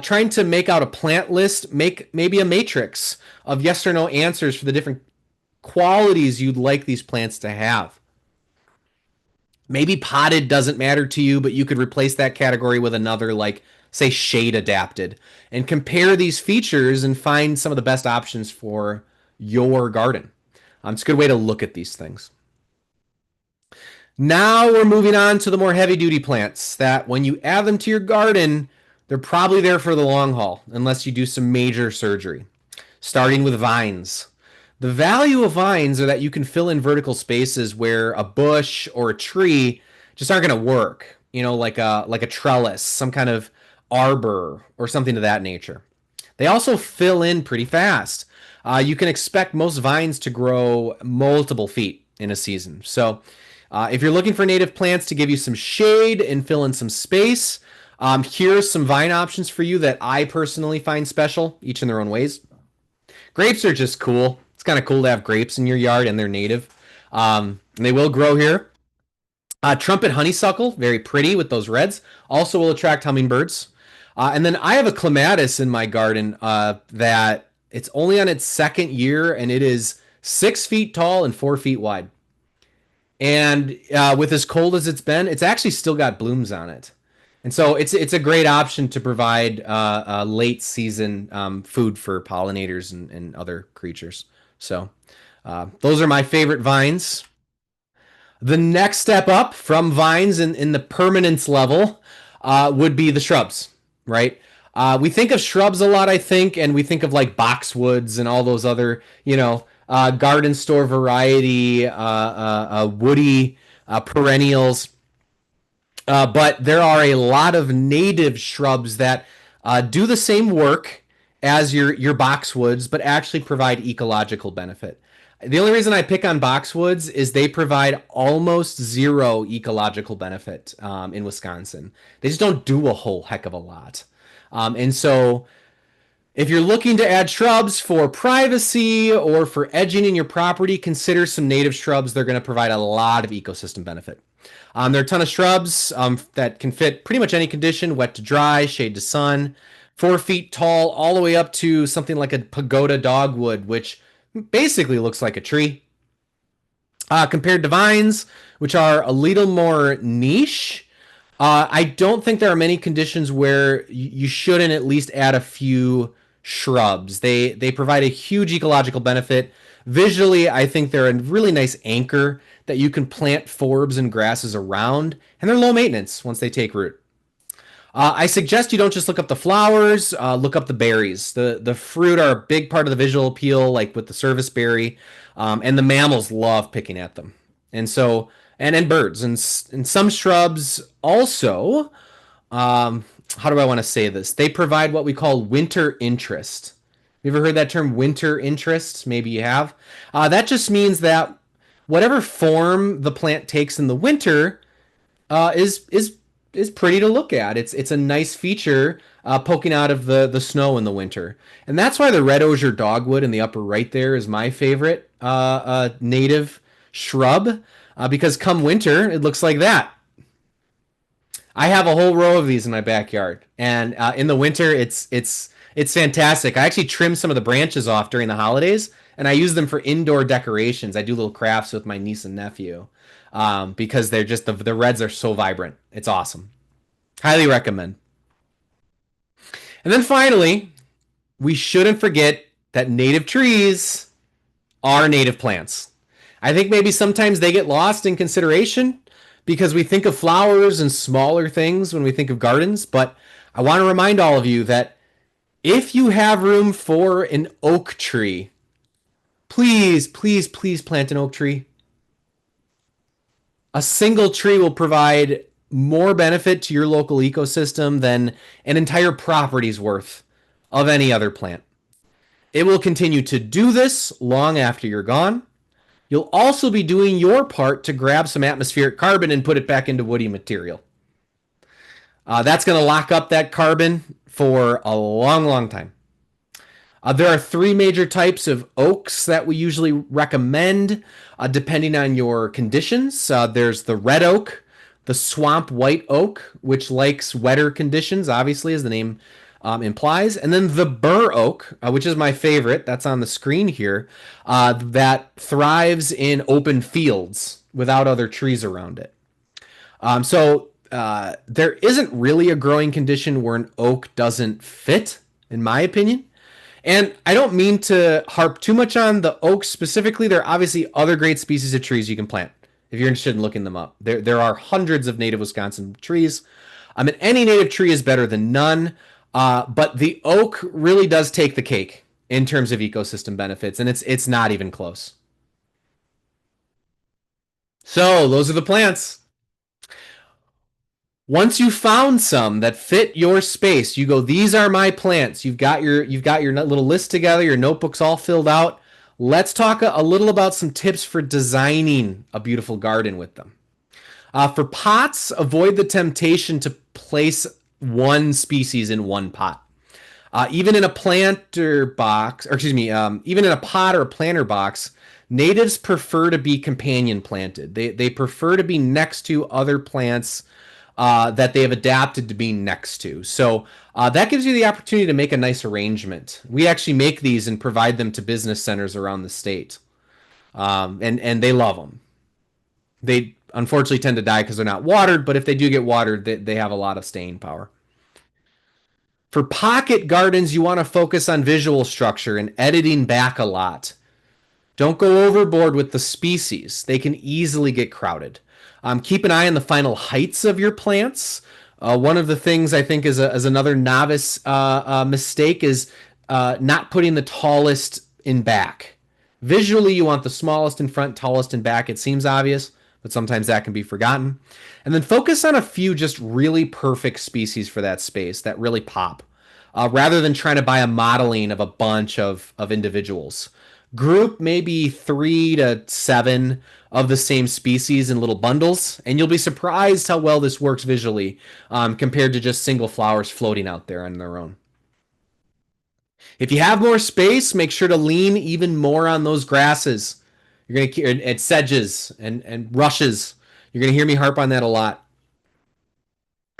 trying to make out a plant list. Make maybe a matrix of yes or no answers for the different qualities you'd like these plants to have. Maybe potted doesn't matter to you, but you could replace that category with another, like, say, shade adapted, and compare these features and find some of the best options for your garden. It's a good way to look at these things. Now we're moving on to the more heavy duty plants that when you add them to your garden, they're probably there for the long haul, unless you do some major surgery. Starting with vines. The value of vines are that you can fill in vertical spaces where a bush or a tree just aren't going to work. Like a trellis, some kind of arbor or something of that nature. They also fill in pretty fast. You can expect most vines to grow multiple feet in a season. So, if you're looking for native plants to give you some shade and fill in some space, here's some vine options for you that I personally find special, each in their own ways. Grapes are just cool. It's kind of cool to have grapes in your yard, and they're native. And they will grow here. Trumpet honeysuckle, very pretty with those reds. Also will attract hummingbirds. And then I have a clematis in my garden that it's only on its second year, and it is 6 feet tall and 4 feet wide. And with as cold as it's been, it's actually still got blooms on it. And so it's a great option to provide late season food for pollinators and other creatures. So those are my favorite vines. The next step up from vines in the permanence level would be the shrubs, right? We think of shrubs a lot, I think, and we think of like boxwoods and all those other, garden store variety, woody perennials. But there are a lot of native shrubs that do the same work as your boxwoods, but actually provide ecological benefit. The only reason I pick on boxwoods is they provide almost zero ecological benefit in Wisconsin. They just don't do a whole heck of a lot. And so if you're looking to add shrubs for privacy or for edging in your property, consider some native shrubs. They're going to provide a lot of ecosystem benefit. There are a ton of shrubs that can fit pretty much any condition, wet to dry, shade to sun, 4 feet tall, all the way up to something like a pagoda dogwood, which basically looks like a tree. Compared to vines, which are a little more niche, I don't think there are many conditions where you shouldn't at least add a few shrubs. They provide a huge ecological benefit. Visually, I think they're a really nice anchor that you can plant forbs and grasses around, and they're low maintenance once they take root. I suggest you don't just look up the flowers, look up the berries. The fruit are a big part of the visual appeal, like with the serviceberry, and the mammals love picking at them. And so, and birds, and some shrubs also, how do I want to say this? They provide what we call winter interest. You ever heard that term, winter interest? Maybe you have. That just means that whatever form the plant takes in the winter is pretty to look at. It's a nice feature poking out of the snow in the winter, and that's why the red osier dogwood in the upper right there is my favorite native shrub because come winter it looks like that. I have a whole row of these in my backyard, and in the winter it's fantastic. I actually trim some of the branches off during the holidays, and I use them for indoor decorations. I do little crafts with my niece and nephew because they're just the reds are so vibrant. It's awesome. Highly recommend. And then finally, we shouldn't forget that native trees are native plants. I think maybe sometimes they get lost in consideration because we think of flowers and smaller things when we think of gardens, but I want to remind all of you that if you have room for an oak tree, please, please, please plant an oak tree. A single tree will provide more benefit to your local ecosystem than an entire property's worth of any other plant. It will continue to do this long after you're gone. You'll also be doing your part to grab some atmospheric carbon and put it back into woody material. That's going to lock up that carbon for a long, long time. There are three major types of oaks that we usually recommend depending on your conditions. There's the red oak, the swamp white oak, which likes wetter conditions, obviously, as the name implies, and then the bur oak, which is my favorite, that's on the screen here, that thrives in open fields without other trees around it. So there isn't really a growing condition where an oak doesn't fit, in my opinion. And I don't mean to harp too much on the oaks specifically. There are obviously other great species of trees you can plant if you're interested in looking them up. There are hundreds of native Wisconsin trees. I mean, any native tree is better than none, but the oak really does take the cake in terms of ecosystem benefits, and it's not even close. So those are the plants. Once you found some that fit your space, you go, these are my plants. You've got your little list together, your notebook's all filled out. Let's talk a little about some tips for designing a beautiful garden with them. For pots, avoid the temptation to place one species in one pot. Even in a planter box, or excuse me, even in a pot or a planter box, natives prefer to be companion planted. They prefer to be next to other plants that they have adapted to being next to. So that gives you the opportunity to make a nice arrangement. We actually make these and provide them to business centers around the state, and they love them. They unfortunately tend to die because they're not watered, but if they do get watered, they have a lot of staying power. For pocket gardens, you want to focus on visual structure and editing back a lot. Don't go overboard with the species. They can easily get crowded. Keep an eye on the final heights of your plants. One of the things I think is another novice mistake is not putting the tallest in back. Visually, you want the smallest in front, tallest in back. It seems obvious, but sometimes that can be forgotten. And then focus on a few just really perfect species for that space that really pop, rather than trying to buy a modeling of a bunch of individuals. Group maybe 3 to 7 of the same species in little bundles, and you'll be surprised how well this works visually compared to just single flowers floating out there on their own. If you have more space, make sure to lean even more on those grasses. You're going to at sedges and rushes. You're going to hear me harp on that a lot.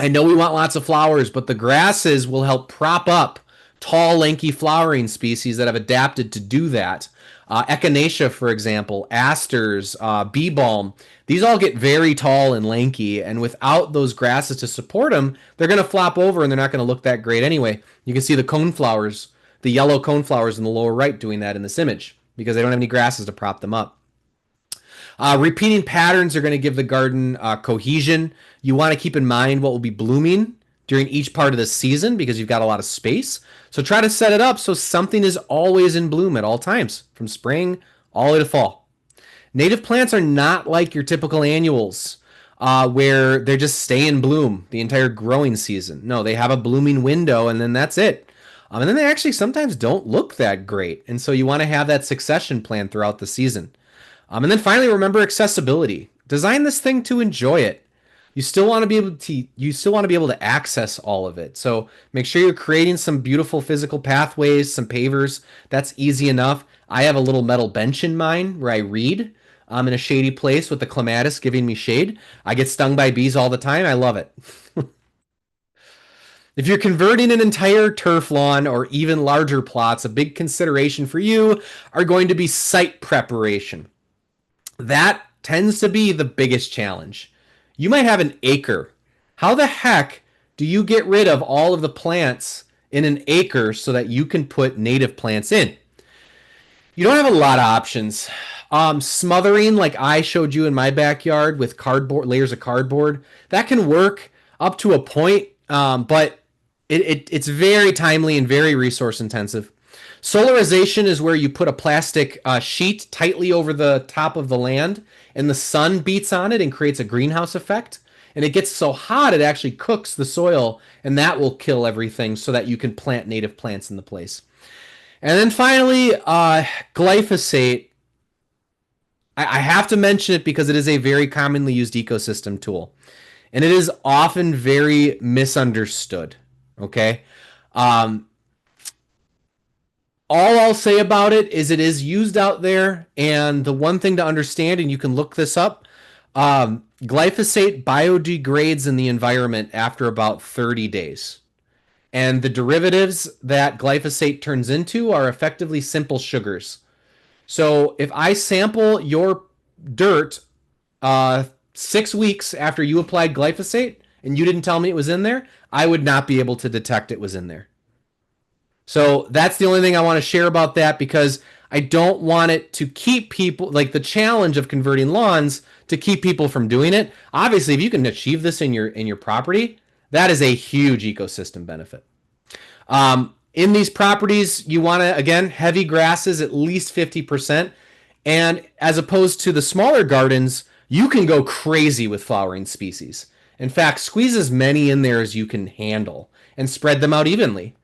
I know we want lots of flowers, but the grasses will help prop up tall, lanky flowering species that have adapted to do that. Echinacea, for example, asters, bee balm, these all get very tall and lanky, and without those grasses to support them, they're going to flop over and they're not going to look that great anyway. You can see the coneflowers, the yellow coneflowers in the lower right doing that in this image because they don't have any grasses to prop them up. Repeating patterns are going to give the garden cohesion. You want to keep in mind what will be blooming during each part of the season because you've got a lot of space. So try to set it up so something is always in bloom at all times, from spring all the way to fall. Native plants are not like your typical annuals, where they just stay in bloom the entire growing season. No, they have a blooming window and then that's it. And then they actually sometimes don't look that great. And so you want to have that succession plan throughout the season. And then finally, remember accessibility. Design this thing to enjoy it. You still want to be able to access all of it. So make sure you're creating some beautiful physical pathways, some pavers. That's easy enough. I have a little metal bench in mine where I read. I'm in a shady place with the clematis giving me shade. I get stung by bees all the time. I love it. If you're converting an entire turf lawn or even larger plots, a big consideration for you are going to be site preparation. That tends to be the biggest challenge. You might have an acre. How the heck do you get rid of all of the plants in an acre so that you can put native plants in? You don't have a lot of options. Smothering, like I showed you in my backyard with cardboard, layers of cardboard, that can work up to a point, but it's very timely and very resource intensive. Solarization is where you put a plastic sheet tightly over the top of the land and the sun beats on it and creates a greenhouse effect. And it gets so hot it actually cooks the soil, and that will kill everything so that you can plant native plants in the place. And then finally, glyphosate. I have to mention it because it is a very commonly used ecosystem tool, and it is often very misunderstood. Okay. Um, all I'll say about it is used out there. And the one thing to understand, and you can look this up, glyphosate biodegrades in the environment after about 30 days. And the derivatives that glyphosate turns into are effectively simple sugars. So if I sample your dirt 6 weeks after you applied glyphosate and you didn't tell me it was in there, I would not be able to detect it was in there. So that's the only thing I want to share about that, because I don't want it to keep people, like the challenge of converting lawns, to keep people from doing it. Obviously, if you can achieve this in your property, that is a huge ecosystem benefit. In these properties, you want to, again, heavy grasses at least 50%. And as opposed to the smaller gardens, you can go crazy with flowering species. In fact, squeeze as many in there as you can handle and spread them out evenly.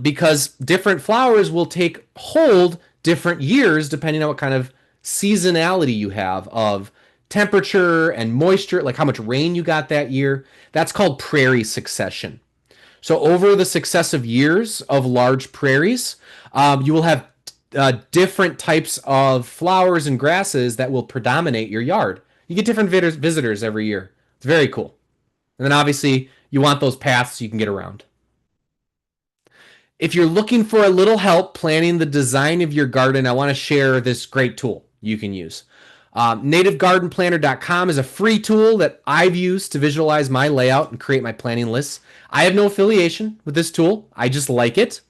Because different flowers will take hold different years depending on what kind of seasonality you have of temperature and moisture, like how much rain you got that year. That's called prairie succession. So over the successive years of large prairies, you will have different types of flowers and grasses that will predominate your yard. You get different visitors every year. It's very cool. And then obviously you want those paths so you can get around. If you're looking for a little help planning the design of your garden, I want to share this great tool you can use. NativeGardenPlanner.com is a free tool that I've used to visualize my layout and create my planning lists. I have no affiliation with this tool. I just like it.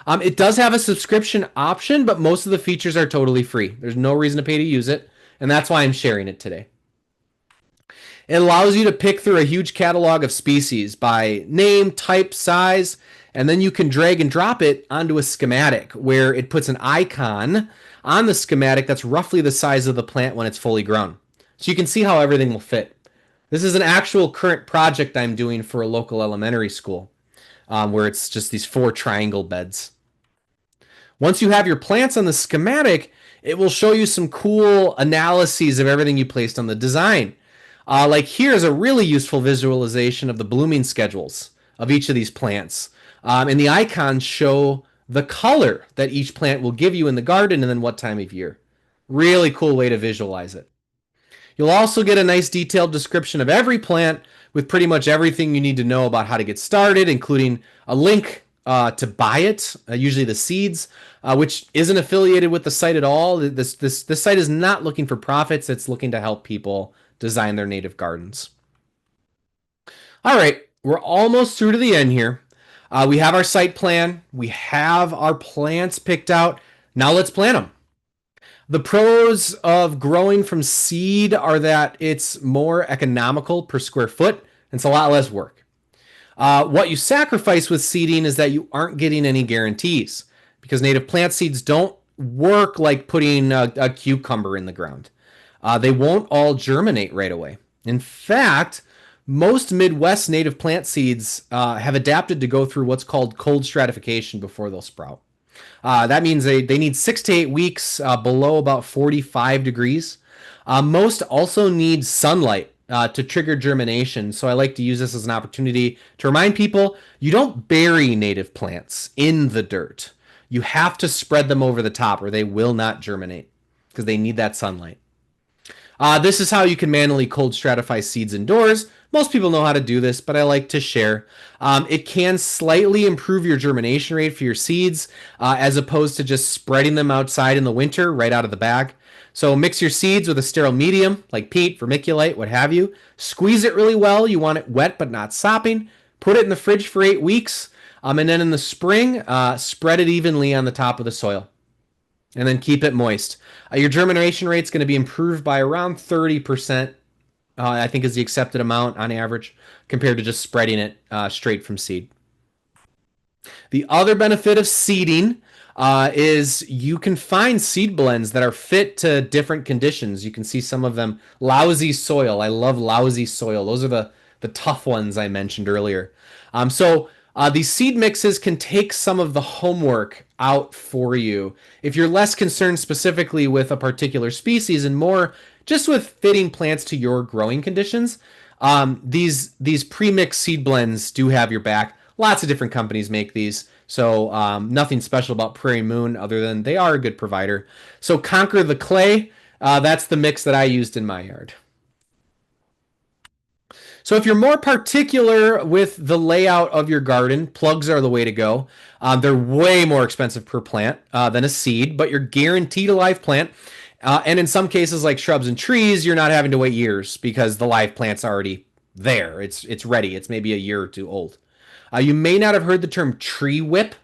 It does have a subscription option, but most of the features are totally free. There's no reason to pay to use it, and that's why I'm sharing it today. It allows you to pick through a huge catalog of species by name, type, size, and then you can drag and drop it onto a schematic where it puts an icon on the schematic that's roughly the size of the plant when it's fully grown. So you can see how everything will fit. This is an actual current project I'm doing for a local elementary school, where it's just these 4 triangle beds. Once you have your plants on the schematic, it will show you some cool analyses of everything you placed on the design. Like here's a really useful visualization of the blooming schedules of each of these plants. And the icons show the color that each plant will give you in the garden and then what time of year. Really cool way to visualize it. You'll also get a nice detailed description of every plant with pretty much everything you need to know about how to get started, including a link to buy it, usually the seeds, which isn't affiliated with the site at all. This site is not looking for profits. It's looking to help people design their native gardens. All right, we're almost through to the end here. We have our site plan. We have our plants picked out. Now let's plant them. The pros of growing from seed are that it's more economical per square foot, and it's a lot less work. What you sacrifice with seeding is that you aren't getting any guarantees, because native plant seeds don't work like putting a cucumber in the ground. They won't all germinate right away. In fact, most Midwest native plant seeds have adapted to go through what's called cold stratification before they'll sprout. That means they need 6 to 8 weeks below about 45 degrees. Most also need sunlight to trigger germination. So I like to use this as an opportunity to remind people you don't bury native plants in the dirt. You have to spread them over the top or they will not germinate because they need that sunlight. This is how you can manually cold stratify seeds indoors. Most people know how to do this, but I like to share. It can slightly improve your germination rate for your seeds as opposed to just spreading them outside in the winter right out of the bag. So mix your seeds with a sterile medium like peat, vermiculite, what have you. Squeeze it really well. You want it wet but not sopping. Put it in the fridge for 8 weeks. And then in the spring, spread it evenly on the top of the soil. And then keep it moist. Your germination rate is going to be improved by around 30%, I think is the accepted amount on average, compared to just spreading it straight from seed. The other benefit of seeding is you can find seed blends that are fit to different conditions. You can see some of them. Lousy soil. I love lousy soil. Those are the tough ones I mentioned earlier. These seed mixes can take some of the homework out for you if you're less concerned specifically with a particular species and more just with fitting plants to your growing conditions. These pre-mixed seed blends do have your back. Lots of different companies make these. So nothing special about Prairie Moon other than they are a good provider. So Conquer the Clay, that's the mix that I used in my yard. So if you're more particular with the layout of your garden, plugs are the way to go. They're way more expensive per plant than a seed, but you're guaranteed a live plant. And in some cases, like shrubs and trees, you're not having to wait years because the live plant's already there. It's ready. It's maybe a year or two old. You may not have heard the term tree whip.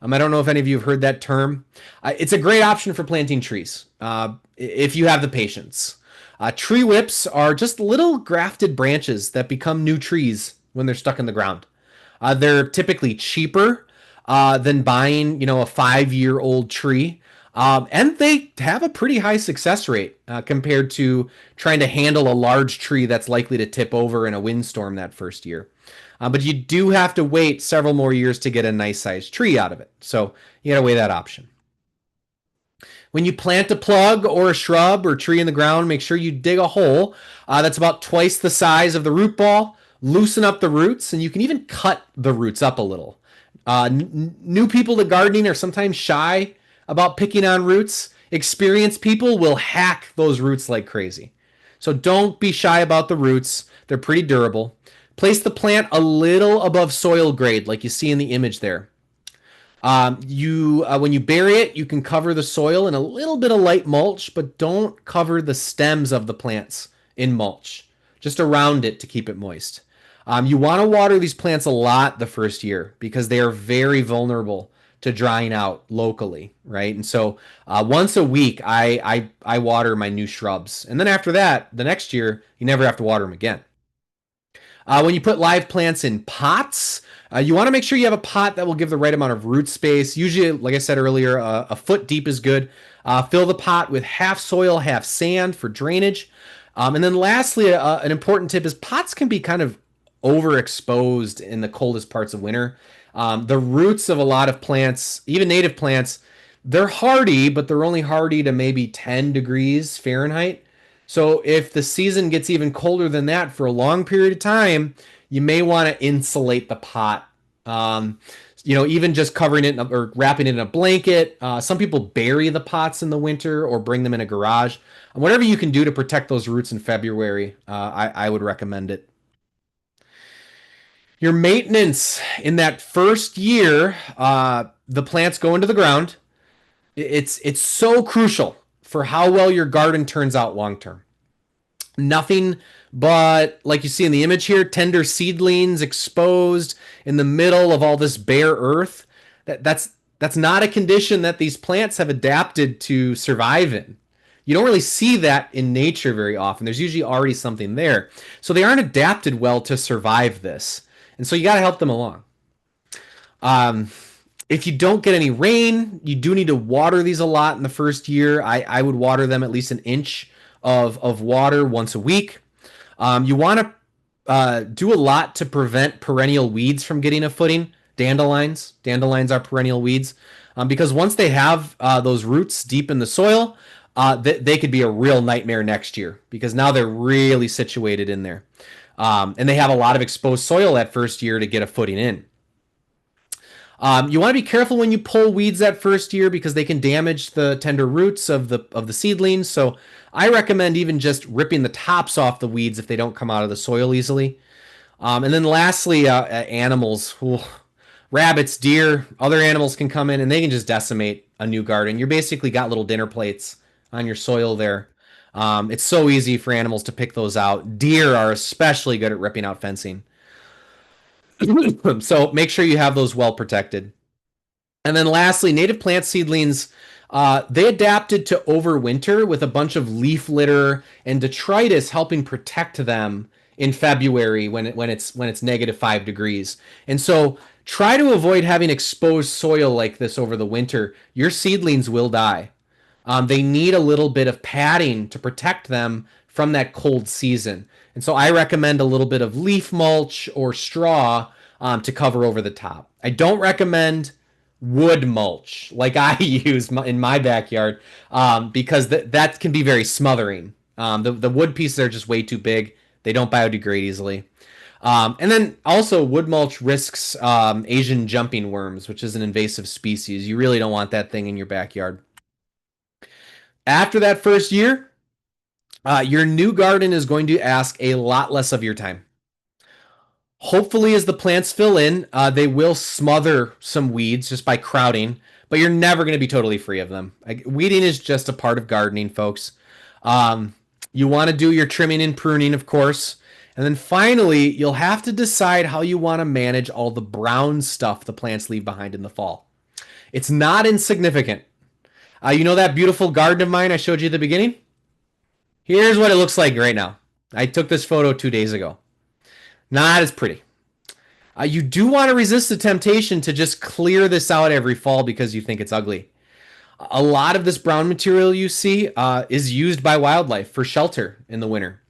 I don't know if any of you have heard that term. It's a great option for planting trees if you have the patience. Tree whips are just little grafted branches that become new trees when they're stuck in the ground. They're typically cheaper than buying, a 5-year-old tree. And they have a pretty high success rate compared to trying to handle a large tree that's likely to tip over in a windstorm that first year. But you do have to wait several more years to get a nice sized tree out of it. So you got to weigh that option. When you plant a plug or a shrub or tree in the ground, make sure you dig a hole that's about twice the size of the root ball. Loosen up the roots, and you can even cut the roots up a little. New people to gardening are sometimes shy about picking on roots. Experienced people will hack those roots like crazy. So don't be shy about the roots. They're pretty durable. Place the plant a little above soil grade, like you see in the image there. When you bury it, you can cover the soil in a little bit of light mulch, but don't cover the stems of the plants in mulch, just around it to keep it moist. You want to water these plants a lot the first year because they are very vulnerable to drying out locally, right? And so once a week, I water my new shrubs, and then after that, the next year, you never have to water them again. When you put live plants in pots, you want to make sure you have a pot that will give the right amount of root space. Usually, like I said earlier, a foot deep is good. Fill the pot with half soil, half sand for drainage. And then lastly, an important tip is pots can be kind of overexposed in the coldest parts of winter. The roots of a lot of plants, even native plants, they're hardy, but they're only hardy to maybe 10 degrees Fahrenheit. So if the season gets even colder than that for a long period of time, you may want to insulate the pot. Even just covering it or wrapping it in a blanket. Some people bury the pots in the winter or bring them in a garage. Whatever you can do to protect those roots in February, I would recommend it. Your maintenance in that first year, the plants go into the ground. It's so crucial for how well your garden turns out long term. Nothing but, like you see in the image here, tender seedlings exposed in the middle of all this bare earth. That's not a condition that these plants have adapted to survive in. You don't really see that in nature very often. There's usually already something there. So they aren't adapted well to survive this. And so you got to help them along. If you don't get any rain, you do need to water these a lot in the first year. I would water them at least an inch of water once a week. You want to do a lot to prevent perennial weeds from getting a footing. Dandelions are perennial weeds because once they have those roots deep in the soil, they could be a real nightmare next year because now they're really situated in there. And they have a lot of exposed soil that first year to get a footing in. You want to be careful when you pull weeds that first year because they can damage the tender roots of the seedlings. So I recommend even just ripping the tops off the weeds if they don't come out of the soil easily. And then lastly, animals. Ooh, rabbits, deer, other animals can come in and they can just decimate a new garden. You basically got little dinner plates on your soil there. It's so easy for animals to pick those out. Deer are especially good at ripping out fencing. So make sure you have those well protected. And then lastly, native plant seedlings, they adapted to overwinter with a bunch of leaf litter and detritus helping protect them in February when it's -5 degrees. And so Try to avoid having exposed soil like this over the winter. Your seedlings will die. They need a little bit of padding to protect them from that cold season. And so I recommend a little bit of leaf mulch or straw to cover over the top. I don't recommend wood mulch like I use in my backyard because that can be very smothering. The wood pieces are just way too big. They don't biodegrade easily. And then also wood mulch risks Asian jumping worms, which is an invasive species. You really don't want that thing in your backyard. After that first year, your new garden is going to ask a lot less of your time. Hopefully, as the plants fill in, they will smother some weeds just by crowding, but you're never going to be totally free of them. Weeding is just a part of gardening, folks. Um, you want to do your trimming and pruning, of course. And then finally, you'll have to decide how you want to manage all the brown stuff the plants leave behind in the fall. It's not insignificant. You know that beautiful garden of mine I showed you at the beginning? Here's what it looks like right now. I took this photo 2 days ago. Not as pretty. You do want to resist the temptation to just clear this out every fall because you think it's ugly. A lot of this brown material you see is used by wildlife for shelter in the winter.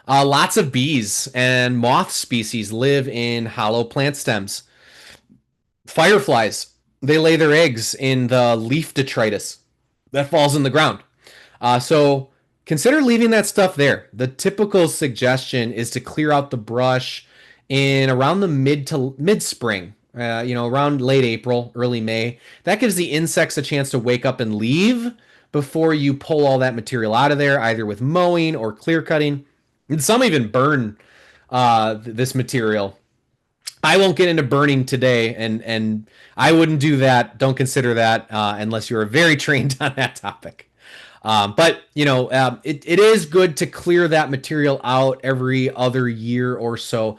Lots of bees and moth species live in hollow plant stems. Fireflies, they lay their eggs in the leaf detritus that falls in the ground. So consider leaving that stuff there. The typical suggestion is to clear out the brush in around the mid spring. Around late April, early May. That gives the insects a chance to wake up and leave before you pull all that material out of there, either with mowing or clear cutting. And some even burn this material. I won't get into burning today, and I wouldn't do that. Don't consider that unless you're very trained on that topic. It is good to clear that material out every other year or so,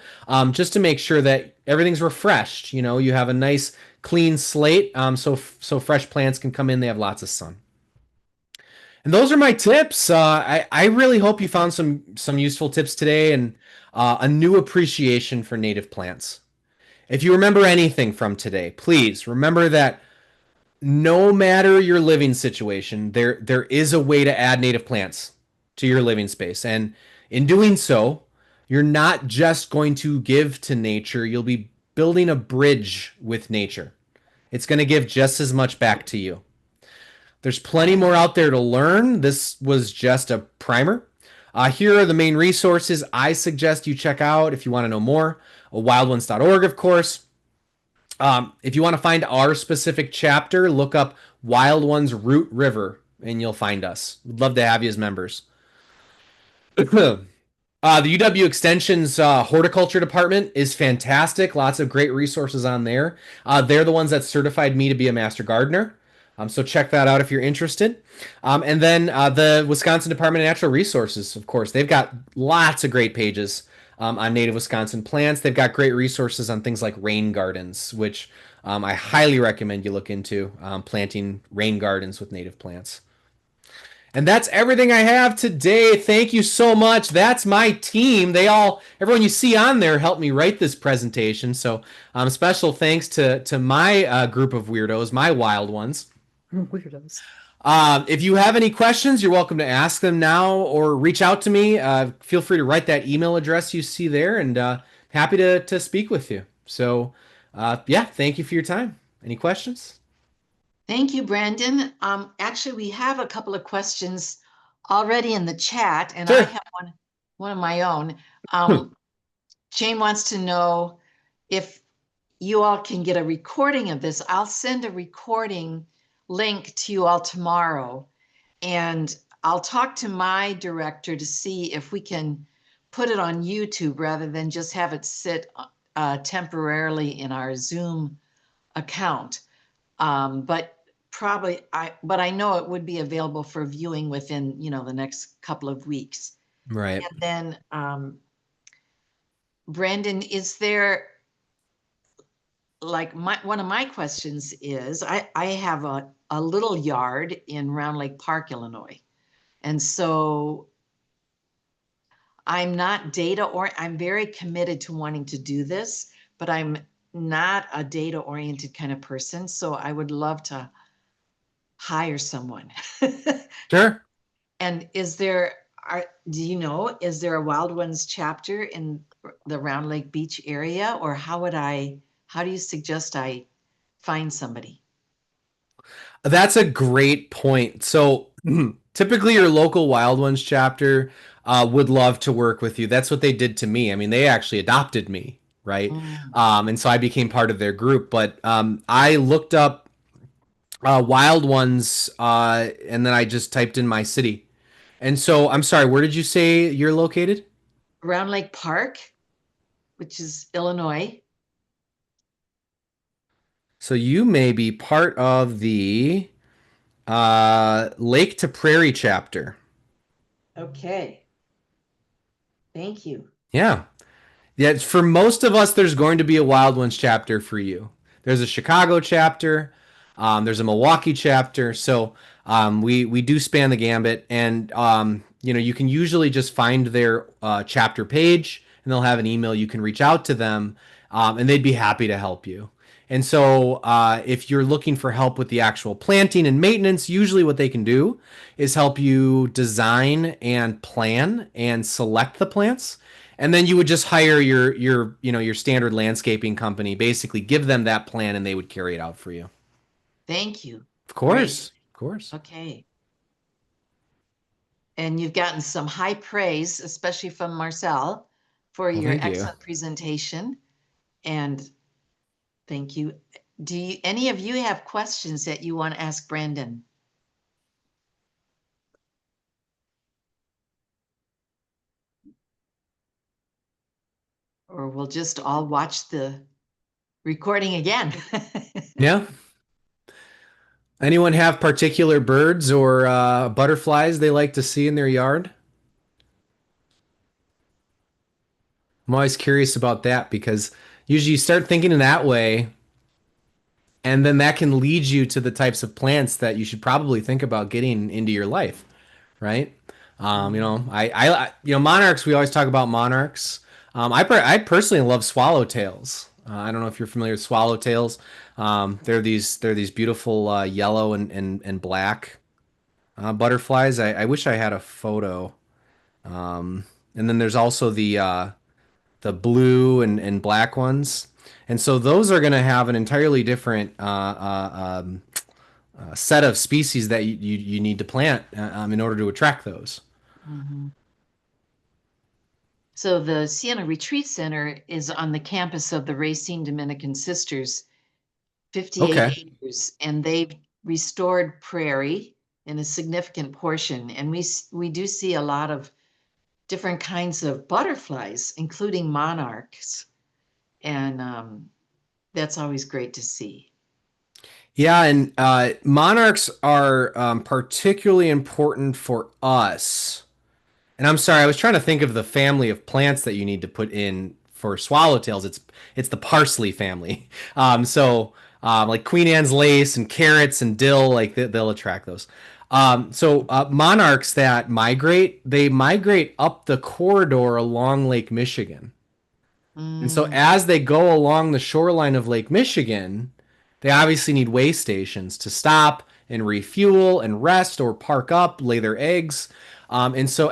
just to make sure that everything's refreshed. You have a nice clean slate, so fresh plants can come in. They have lots of sun. And those are my tips. I really hope you found some useful tips today and a new appreciation for native plants. If you remember anything from today, please remember that no matter your living situation, there is a way to add native plants to your living space. And in doing so, you're not just going to give to nature, you'll be building a bridge with nature. It's going to give just as much back to you. There's plenty more out there to learn. This was just a primer. Here are the main resources I suggest you check out if you want to know more. Wildones.org, of course. If you want to find our specific chapter, look up Wild Ones Root River and you'll find us. We'd love to have you as members. The UW Extension's horticulture department is fantastic. Lots of great resources on there. They're the ones that certified me to be a master gardener. So check that out if you're interested. And then the Wisconsin Department of Natural Resources, of course, they've got lots of great pages on native Wisconsin plants. They've got great resources on things like rain gardens, which I highly recommend you look into planting rain gardens with native plants. And that's everything I have today. Thank you so much. That's my team. Everyone you see on there helped me write this presentation. So special thanks to my group of weirdos, my wild ones. Weirdos. If you have any questions, you're welcome to ask them now or reach out to me. Feel free to write that email address you see there, and happy to speak with you. So, thank you for your time. Any questions? Thank you, Brandon. Actually, we have a couple of questions already in the chat, and Sure. I have one of my own. Jane wants to know if you all can get a recording of this. I'll send a recording link to you all tomorrow, and I'll talk to my director to see if we can put it on YouTube rather than just have it sit temporarily in our Zoom account. But I know it would be available for viewing within, the next couple of weeks. Right. And then, Brandon, is there, like, one of my questions is, I have a little yard in Round Lake Park, Illinois. And so I'm not I'm very committed to wanting to do this, but I'm not a data oriented kind of person, so I would love to hire someone. Sure. And is there, do you know, is there a Wild Ones chapter in the Round Lake Beach area, or how do you suggest I find somebody? That's a great point. So typically your local Wild Ones chapter would love to work with you. That's what they did to me. I mean, they actually adopted me, right? Mm. And so I became part of their group. But I looked up Wild Ones and then I just typed in my city. And so I'm sorry, where did you say you're located? Round Lake Park, which is Illinois. So you may be part of the Lake to Prairie chapter. Okay, thank you. Yeah. Yeah, for most of us, there's going to be a Wild Ones chapter for you. There's a Chicago chapter, there's a Milwaukee chapter, so we do span the gambit, and you can usually just find their chapter page, and they'll have an email. You can reach out to them, and they'd be happy to help you. And so, if you're looking for help with the actual planting and maintenance, usually what they can do is help you design and plan and select the plants. And then you would just hire your standard landscaping company, basically give them that plan and they would carry it out for you. Thank you. Of Great. course. Of course. Okay. And you've gotten some high praise, especially from Marcel, for Well, your thank you. excellent presentation. And thank you. Do you, any of you have questions that you want to ask Brandon? Or we'll just all watch the recording again. Yeah. Anyone have particular birds or butterflies they like to see in their yard? I'm always curious about that because usually you start thinking in that way, and then that can lead you to the types of plants that you should probably think about getting into your life, right? Mm. Monarchs. We always talk about monarchs. I personally love swallowtails. I don't know if you're familiar with swallowtails. They're these beautiful yellow and black butterflies. I wish I had a photo. And then there's also the blue and black ones. And so those are going to have an entirely different set of species that you need to plant in order to attract those. Mhm. So the Siena Retreat Center is on the campus of the Racine Dominican Sisters, 58 Okay. acres, and they've restored prairie in a significant portion. And we do see a lot of different kinds of butterflies, including monarchs. And that's always great to see. Yeah, and monarchs are particularly important for us. And I'm sorry, I was trying to think of the family of plants that you need to put in for swallowtails. It's the parsley family. Like Queen Anne's lace and carrots and dill, like they'll attract those. Monarchs that migrate, they migrate up the corridor along Lake Michigan. And so Mm, as they go along the shoreline of Lake Michigan, they obviously need way stations to stop and refuel and rest or park up, lay their eggs. And so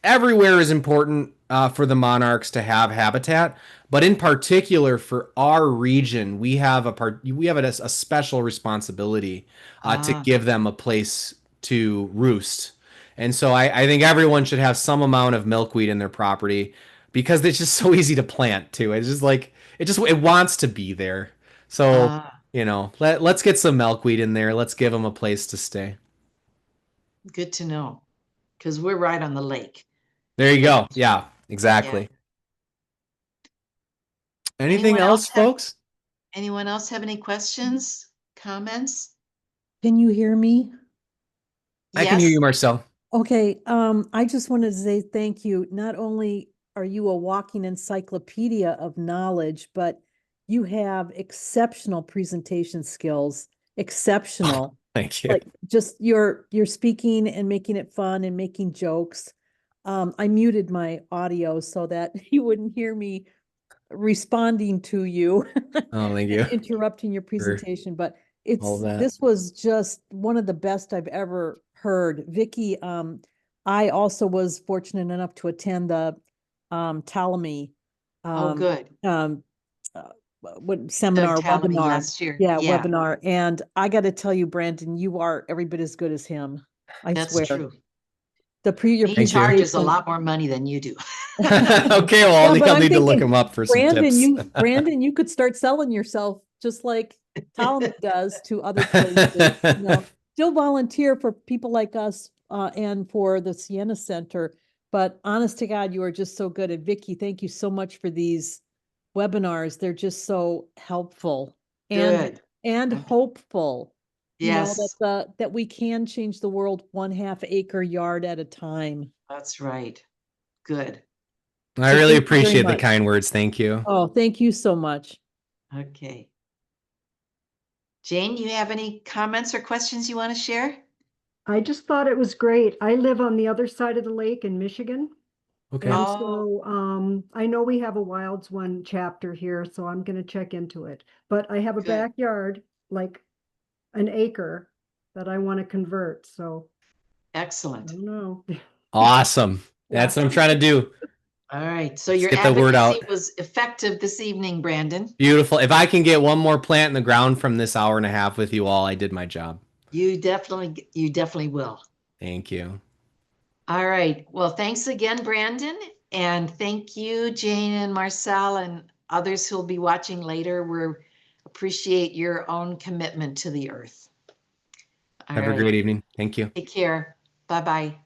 everywhere is important for the monarchs to have habitat, but in particular for our region, we have a special responsibility to ah, give them a place to roost. And so I think everyone should have some amount of milkweed in their property because it's just so easy to plant too. It's just like it wants to be there. So, ah, let's get some milkweed in there. Let's give them a place to stay. good to know, because we're right on the lake, There you Lake go. Michigan. Yeah, Yeah. exactly. Anything Anyone else, else have folks? anyone else have any questions, comments? Can you hear me? I can hear Yes. you, Marcel. Okay, I just wanted to say thank you. Not only are you a walking encyclopedia of knowledge, but you have exceptional presentation skills. Exceptional. Thank you. Like just your speaking and making it fun and making jokes. I muted my audio so that you wouldn't hear me responding to you Oh, thank and you interrupting your for presentation, but all of that. this was just one of the best I've ever heard. Vicky, I also was fortunate enough to attend the Ptolemy Oh, good. what seminar, Ptolemy webinar. last year. Yeah, Yeah, webinar. And I got to tell you, Brandon, you are every bit as good as him. I that's swear. true. Your He Thank you. charges a presentation. lot more money than you do. Okay, well, Yeah, but I'll I'm need to look thinking, him up for some tips. Brandon, you could start selling yourself just like Ptolemy does to other places. Still volunteer for people like us and for the Sienna Center. But honest to God, you are just so good. And Vicky, thank you so much for these webinars. They're just so helpful and Good. hopeful. Yes, That we can change the world 1/2 acre yard at a time. that's right. Good. I So really thank you very appreciate the much. kind words. Thank you. Oh, thank you so much. Okay. Jane, you have any comments or questions you want to share? I just thought it was great. I live on the other side of the lake in Michigan. Okay. And Oh, so I know we have a Wilds One chapter here, so I'm going to check into it. But I have a good. backyard, like an acre, that I want to convert. So I Excellent. don't know. Awesome. That's what I'm trying to do. All right. So Let's your get the word advocacy out. was effective this evening, Brandon. Beautiful. If I can get one more plant in the ground from this hour and a half with you all, I did my job. You definitely will. Thank you. All right. Well, thanks again, Brandon. And thank you, Jane and Marcel and others who'll be watching later. We appreciate your own commitment to the earth. All Have a right. great evening. Thank you. Take care. Bye-bye.